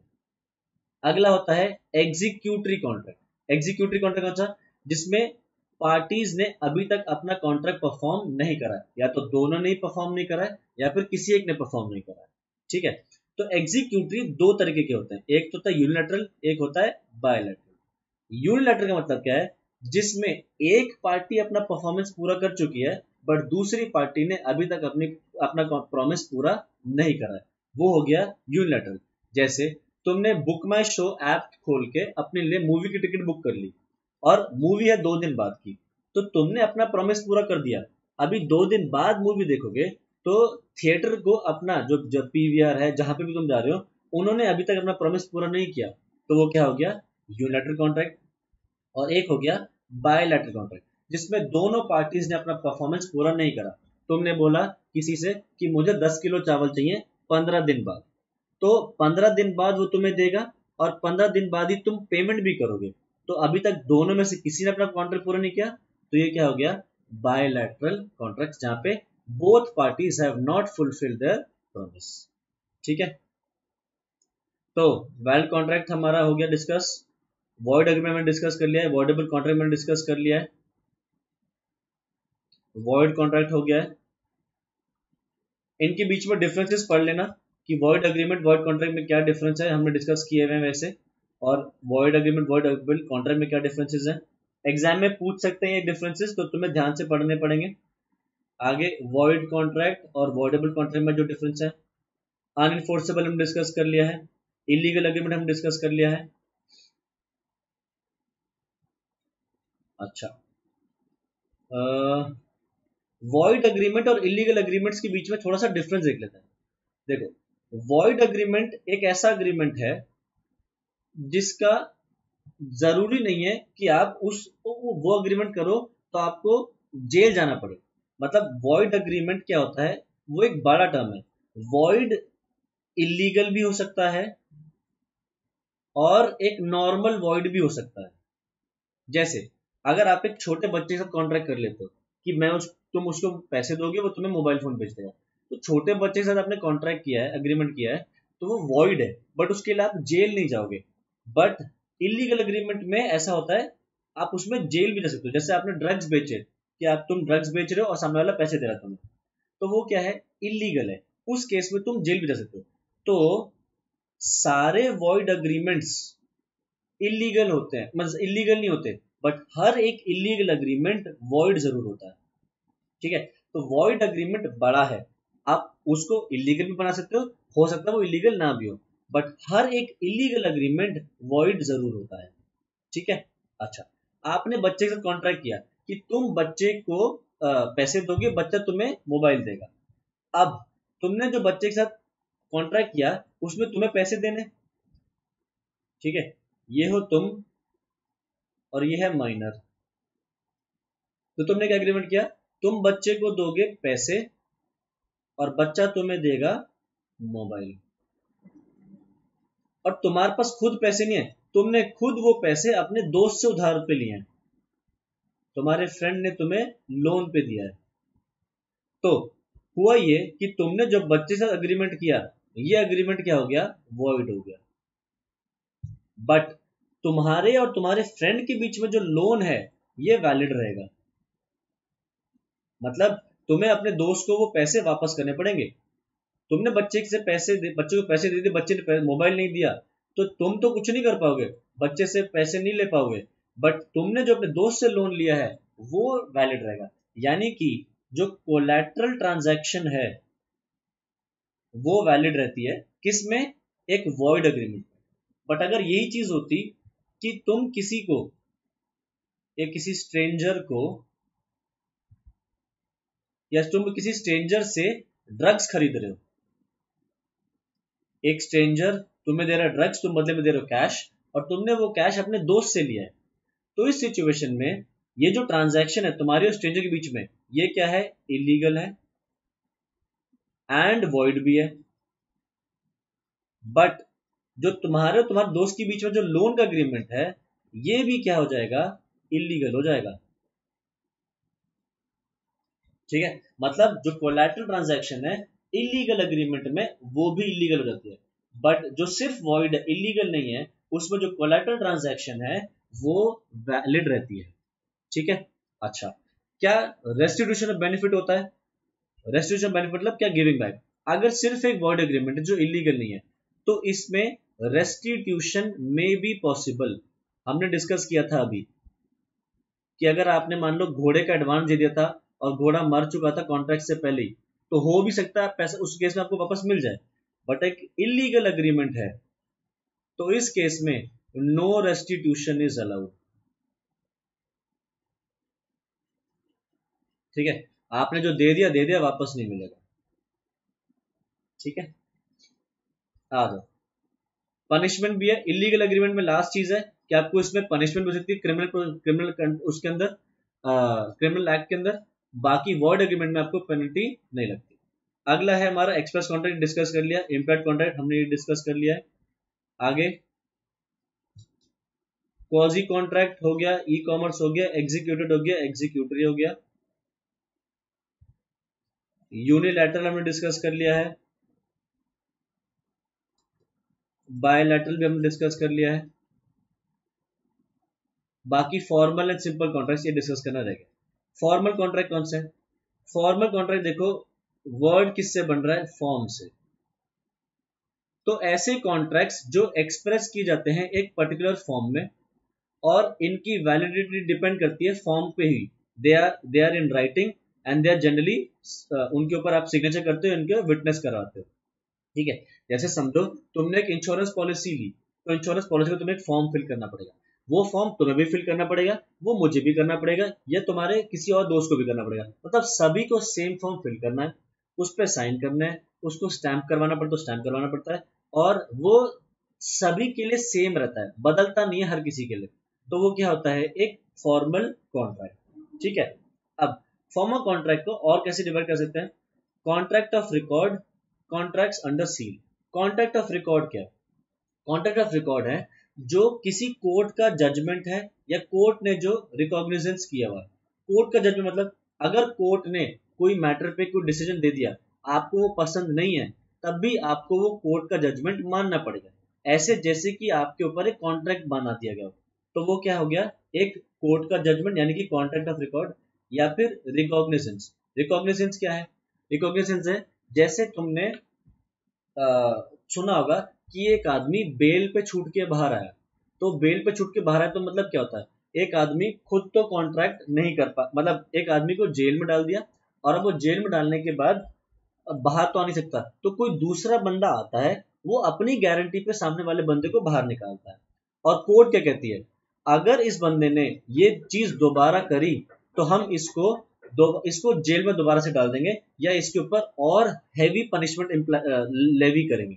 अगला होता है एग्जीक्यूटरी कॉन्ट्रैक्ट। एग्जीक्यूटरी कॉन्ट्रैक्ट कौन सा? जिसमें पार्टीज ने अभी तक अपना कॉन्ट्रैक्ट परफॉर्म नहीं करा है, या तो दोनों ने ही परफॉर्म नहीं करा है या फिर किसी एक ने परफॉर्म नहीं करा है। ठीक है। तो एग्जीक्यूटरी दो तरीके के होते हैं, एक तो होता है यूनिलैटरल, एक होता है बायलैटरल। यूनिलैटरल का मतलब क्या है? जिसमें एक पार्टी अपना परफॉर्मेंस पूरा कर चुकी है, बट दूसरी पार्टी ने अभी तक अपना प्रॉमिस पूरा नहीं करा है, वो हो गया यूनिलैटरल। जैसे तुमने बुक माई शो ऐप खोल के अपने लिए मूवी की टिकट बुक कर ली, और मूवी है 2 दिन बाद की, तो तुमने अपना प्रॉमिस पूरा कर दिया। अभी 2 दिन बाद मूवी देखोगे, तो थिएटर को अपना जो पीवीआर है, जहां पे भी तुम जा रहे हो, उन्होंने अभी तक अपना प्रॉमिस पूरा नहीं किया, तो वो क्या हो गया? Unilateral contract. और एक हो गया बायलैटरल कॉन्ट्रैक्ट, जिसमें दोनों पार्टीज ने अपना परफॉर्मेंस पूरा नहीं करा। तुमने बोला किसी से कि मुझे 10 किलो चावल चाहिए 15 दिन बाद, तो 15 दिन बाद वो तुम्हें देगा, और 15 दिन बाद ही तुम पेमेंट भी करोगे। तो अभी तक दोनों में से किसी ने अपना कॉन्ट्रैक्ट पूरा नहीं किया, तो ये क्या हो गया? बायलैटरल कॉन्ट्रैक्ट, जहां पे both parties have not fulfilled their promise. ठीक है। तो वैलिड कॉन्ट्रैक्ट हमारा हो गया डिस्कस, वॉइड एग्रीमेंट में डिस्कस कर लिया है, वॉइडेबल कॉन्ट्रैक्ट में डिस्कस कर लिया है, वॉइड कॉन्ट्रैक्ट हो गया है। इनके बीच में डिफरेंसेस पढ़ लेना कि वॉइड एग्रीमेंट वॉइड कॉन्ट्रैक्ट में क्या डिफरेंस है, हमने डिस्कस किए हुए हैं वैसे। और वॉइड एग्रीमेंट वॉइड कॉन्ट्रैक्ट में क्या डिफरेंसेस हैं, एग्जाम में पूछ सकते हैं ये डिफरेंसेस, तो तुम्हें ध्यान से पढ़ने पड़ेंगे। आगे वॉइड कॉन्ट्रैक्ट और वॉइडेबल कॉन्ट्रैक्ट में जो डिफरेंस है, अनइनफोर्सेबल हम डिस्कस कर लिया है, इलीगल एग्रीमेंट हम डिस्कस कर लिया है। अच्छा, वॉइड एग्रीमेंट और इलीगल एग्रीमेंट्स के बीच में थोड़ा सा डिफरेंस देख लेते हैं। देखो, वॉइड एग्रीमेंट एक ऐसा एग्रीमेंट है जिसका जरूरी नहीं है कि आप वो एग्रीमेंट करो तो आपको जेल जाना पड़े। मतलब वॉइड एग्रीमेंट क्या होता है, वो एक बड़ा टर्म है। वॉइड इलीगल भी हो सकता है और एक नॉर्मल वॉइड भी हो सकता है। जैसे अगर आप एक छोटे बच्चे के साथ कॉन्ट्रैक्ट कर लेते हो कि तुम उसको पैसे दोगे, वो तुम्हें मोबाइल फोन बेच देगा, तो छोटे बच्चे के साथ आपने कॉन्ट्रैक्ट किया है, एग्रीमेंट किया है, तो वो वॉइड है, बट उसके लिए आप जेल नहीं जाओगे। बट इलीगल एग्रीमेंट में ऐसा होता है, आप उसमें जेल भी जा सकते हो। जैसे आपने ड्रग्स बेचे, कि तुम ड्रग्स बेच रहे हो और सामने वाला पैसे दे रहा है तुम्हें, तो वो क्या है? इलीगल है। उस केस में तुम जेल भी जा सकते हो। तो सारे वॉइड एग्रीमेंट्स इलीगल होते हैं, मतलब इलीगल नहीं होते, बट हर एक इलीगल एग्रीमेंट वॉइड जरूर होता है। ठीक है। तो वॉइड एग्रीमेंट बड़ा है, आप उसको इलीगल भी बना सकते हो सकता है वो इलीगल ना भी हो, बट हर एक इलीगल एग्रीमेंट वॉइड जरूर होता है। ठीक है। अच्छा, आपने बच्चे के साथ कॉन्ट्रैक्ट किया कि तुम बच्चे को पैसे दोगे, बच्चा तुम्हें मोबाइल देगा। अब तुमने जो बच्चे के साथ कॉन्ट्रैक्ट किया, उसमें तुम्हें पैसे देने, ठीक है, ये हो तुम और ये है माइनर। तो तुमने क्या एग्रीमेंट किया? तुम बच्चे को दोगे पैसे और बच्चा तुम्हें देगा मोबाइल, और तुम्हारे पास खुद पैसे नहीं है, तुमने खुद वो पैसे अपने दोस्त से उधार पे लिए हैं, तुम्हारे फ्रेंड ने तुम्हें लोन पे दिया है। तो हुआ ये कि तुमने जो बच्चे से अग्रीमेंट किया, ये अग्रीमेंट क्या हो गया? वॉइड हो गया। बट तुम्हारे और तुम्हारे फ्रेंड के बीच में जो लोन है, ये वैलिड रहेगा। मतलब तुम्हें अपने दोस्त को वो पैसे वापस करने पड़ेंगे। तुमने बच्चे को पैसे दे दिए, बच्चे ने मोबाइल नहीं दिया, तो तुम तो कुछ नहीं कर पाओगे, बच्चे से पैसे नहीं ले पाओगे, बट तुमने जो अपने दोस्त से लोन लिया है वो वैलिड रहेगा। यानी कि जो कोलैटरल ट्रांजैक्शन है वो वैलिड रहती है किसमें, एक वॉइड एग्रीमेंट। बट अगर यही चीज होती कि तुम किसी को, एक किसी स्ट्रेंजर को, या तुम किसी स्ट्रेंजर से ड्रग्स खरीद रहे हो, एक स्ट्रेंजर तुम्हें दे रहा है ड्रग्स, तुम बदले में दे रहे हो कैश, और तुमने वो कैश अपने दोस्त से लिया है, तो इस सिचुएशन में ये जो ट्रांजैक्शन है तुम्हारे और स्ट्रेंजर के बीच में, ये क्या है, इलीगल है एंड वॉइड भी है। बट जो तुम्हारे और तुम्हारे दोस्त के बीच में जो लोन का एग्रीमेंट है, ये भी क्या हो जाएगा, इलीगल हो जाएगा। ठीक है, मतलब जो कोलैटरल ट्रांजैक्शन है इलीगल एग्रीमेंट में, वो भी इलीगल हो जाती है। बट जो सिर्फ वॉइड है, इलीगल नहीं है, उसमें जो कोलैटरल ट्रांजैक्शन है वो वैलिड रहती है। ठीक है, अच्छा, क्या रेस्टिट्यूशन ऑफ बेनिफिट होता है? रेस्टिट्यूशन बेनिफिट मतलब क्या, गिविंग बैक। अगर सिर्फ एक वॉइड एग्रीमेंट है जो इलीगल नहीं है, तो इसमें रेस्टिट्यूशन में बी पॉसिबल। हमने डिस्कस किया था अभी कि अगर आपने मान लो घोड़े का एडवांस दे दिया था और घोड़ा मर चुका था कॉन्ट्रैक्ट से पहले ही, तो हो भी सकता है पैसा उस केस में आपको वापस मिल जाए। बट एक इलीगल एग्रीमेंट है तो इस केस में नो रेस्टिट्यूशन इज अलाउड। ठीक है, आपने जो दे दिया वापस नहीं मिलेगा। ठीक है, आ जाओ, पनिशमेंट भी है इलीगल एग्रीमेंट में। लास्ट चीज है कि आपको इसमें पनिशमेंट हो सकती है क्रिमिनल उसके अंदर, क्रिमिनल एक्ट के अंदर। बाकी वर्ड एग्रीमेंट में आपको पेनल्टी नहीं लगती। अगला है हमारा एक्सप्रेस कॉन्ट्रैक्ट, डिस्कस कर लिया। इम्प्लाइड कॉन्ट्रैक्ट हमने डिस्कस कर लिया है। आगे क्वाजी कॉन्ट्रैक्ट हो गया, ई कॉमर्स हो गया, एग्जीक्यूटेड हो गया, एग्जीक्यूटरी हो गया। यूनिलैटरल हमने डिस्कस कर लिया है, बायलैटरल भी हमने डिस्कस कर लिया है। बाकी फॉर्मल एंड सिंपल कॉन्ट्रैक्ट ये डिस्कस करना रहेगा। फॉर्मल कॉन्ट्रैक्ट कौन सा है? फॉर्मल कॉन्ट्रैक्ट देखो, वर्ड किससे बन रहा है, फॉर्म से। तो ऐसे कॉन्ट्रैक्ट्स जो एक्सप्रेस किए जाते हैं एक पर्टिकुलर फॉर्म में, और इनकी वैलिडिटी डिपेंड करती है फॉर्म पे ही। They are in writing and they are generally, उनके ऊपर आप सिग्नेचर करते हो, इनके विटनेस करवाते हो। ठीक है, जैसे समझो तुमने एक इंश्योरेंस पॉलिसी ली, तो इंश्योरेंस पॉलिसी में तुम्हें एक फॉर्म फिल करना पड़ेगा। वो फॉर्म तुम्हें भी फिल करना पड़ेगा, वो मुझे भी करना पड़ेगा, या तुम्हारे किसी और दोस्त को भी करना पड़ेगा। मतलब सभी को सेम फॉर्म फिल करना है, उस पर साइन करना है, उसको स्टैंप करवाना पड़ता है, स्टैंप करवाना पड़ता है, और वो सभी के लिए सेम रहता है, बदलता नहीं है हर किसी के लिए। तो वो क्या होता है, एक फॉर्मल कॉन्ट्रैक्ट। ठीक है, अब फॉर्मल कॉन्ट्रैक्ट को और कैसे डिवाइड कर सकते हैं? Contract of record, contracts under seal. Contract of record क्या है? कॉन्ट्रैक्ट ऑफ रिकॉर्ड है जो किसी कोर्ट का जजमेंट है, या कोर्ट ने जो रिकॉग्निजेंस किया हुआ है। कोर्ट का जजमेंट मतलब अगर कोर्ट ने कोई मैटर पे कोई डिसीजन दे दिया, आपको वो पसंद नहीं है, तब भी आपको वो कोर्ट का जजमेंट मानना पड़ेगा। ऐसे जैसे कि आपके ऊपर एक कॉन्ट्रैक्ट बना दिया गया, तो वो क्या हो गया, एक कोर्ट का जजमेंट, यानी कि कॉन्ट्रैक्ट ऑफ रिकॉर्ड। या फिर रिकॉग्निजेंस। रिकॉग्निजेंस क्या है? रिकॉग्निजेंस है जैसे तुमने सुना होगा कि एक आदमी बेल पे छूट के बाहर आया। तो बेल पे छूट के बाहर आया तो मतलब क्या होता है, एक आदमी खुद तो कॉन्ट्रैक्ट नहीं कर पा, मतलब एक आदमी को जेल में डाल दिया, और अब वो जेल में डालने के बाद अब बाहर तो आ नहीं सकता, तो कोई दूसरा बंदा आता है, वो अपनी गारंटी पे सामने वाले बंदे को बाहर निकालता है। और कोर्ट क्या कहती है, अगर इस बंदे ने ये चीज दोबारा करी तो हम इसको जेल में दोबारा से डाल देंगे, या इसके ऊपर और हैवी पनिशमेंट लेवी करेंगे।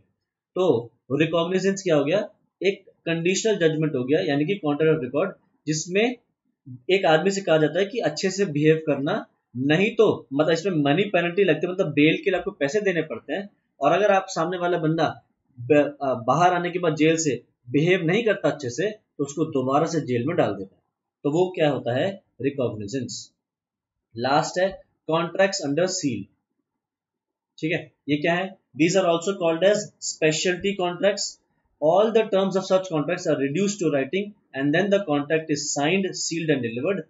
तो रिकॉग्निजेंस क्या हो गया, एक कंडीशनल जजमेंट हो गया, यानी कि कॉन्ट्रैक्ट ऑफ रिकॉर्ड, जिसमें एक आदमी से कहा जाता है कि अच्छे से बिहेव करना, नहीं तो मतलब इसमें मनी पेनल्टी लगती है, मतलब बेल के लिए आपको पैसे देने पड़ते हैं। और अगर आप सामने वाला बंदा बाहर आने के बाद जेल से बिहेव नहीं करता अच्छे से, तो उसको दोबारा से जेल में डाल देता है। तो वो क्या होता है, रिकॉग्निजेंस। लास्ट है कॉन्ट्रैक्ट्स अंडर सील। ठीक है, ये क्या है? These are also called as specialty contracts. All the terms of such contracts are reduced to writing, and then the contract is signed, sealed and delivered.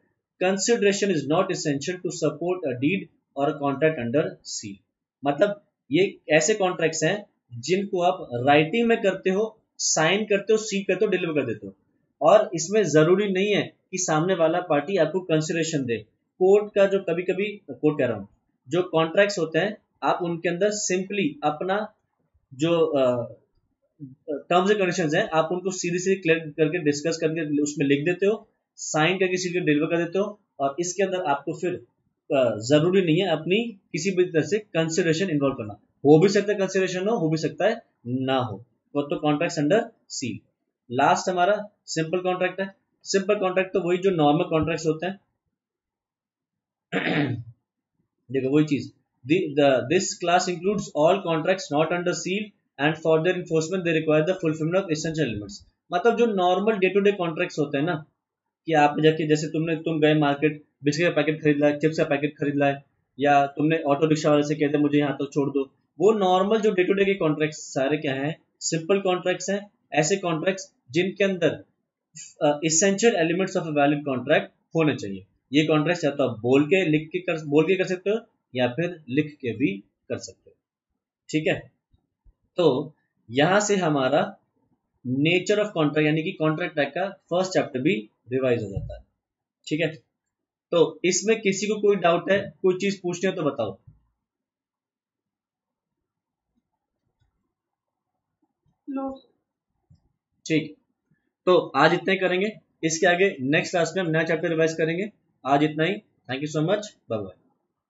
Consideration is not essential to support a deed or a contract under seal. मतलब ये ऐसे contracts हैं जिनको आप writing में करते हो, sign करते हो, सील करते हो, डिलीवर कर देते हो। और इसमें जरूरी नहीं है कि सामने वाला पार्टी आपको कंसिडरेशन दे। कोर्ट का जो कभी कभी कोर्ट कह रहा हूँ, जो कॉन्ट्रैक्ट्स होते हैं आप उनके अंदर सिंपली अपना जो टर्म्स एंड कंडीशंस हैं आप उनको सीधे सीधे क्लियर करके डिस्कस करके उसमें लिख देते हो, साइन करके सीधे डिलीवर कर देते हो। और इसके अंदर आपको फिर जरूरी नहीं है अपनी किसी भी तरह से कंसिडरेशन इन्वॉल्व करना। हो भी सकता है कंसिडरेशन हो भी सकता है ना हो, तो कॉन्ट्रैक्ट अंडर सी। लास्ट हमारा सिंपल कॉन्ट्रैक्ट है। सिंपल कॉन्ट्रैक्ट तो वही जो नॉर्मल कॉन्ट्रैक्ट होते हैं। देखो वही चीज, this class includes all contracts not under seal and for their enforcement they require the fulfilment of essential elements. मतलब जो normal day to day contracts होते हैं ना, कि आप जाके जैसे तुम गए मार्केट, बिस्किट का पैकेट खरीद लाए, चिप्स का पैकेट खरीद लाए, या तुमने ऑटो रिक्शा वाले से कहते मुझे यहाँ तक छोड़ दो, वो नॉर्मल जो डे टू डे के कॉन्ट्रैक्ट्स सारे क्या हैं, सिंपल कॉन्ट्रैक्ट्स हैं। ऐसे कॉन्ट्रैक्ट्स जिनके अंदर essential elements of a valid contract होने चाहिए। ये कॉन्ट्रैक्ट या तो आप बोल के कर सकते हो या फिर लिख के भी कर सकते हो। ठीक है, तो यहां से हमारा नेचर ऑफ कॉन्ट्रैक्ट यानी कि कॉन्ट्रैक्ट एक्ट का फर्स्ट चैप्टर भी रिवाइज हो जाता है। ठीक है, तो इसमें किसी को कोई डाउट है, कोई चीज पूछनी हो तो बताओ। नो। ठीक, तो आज इतना ही करेंगे। इसके आगे नेक्स्ट क्लास में हम नया चैप्टर रिवाइज करेंगे। आज इतना ही। Thank you so much, bye bye.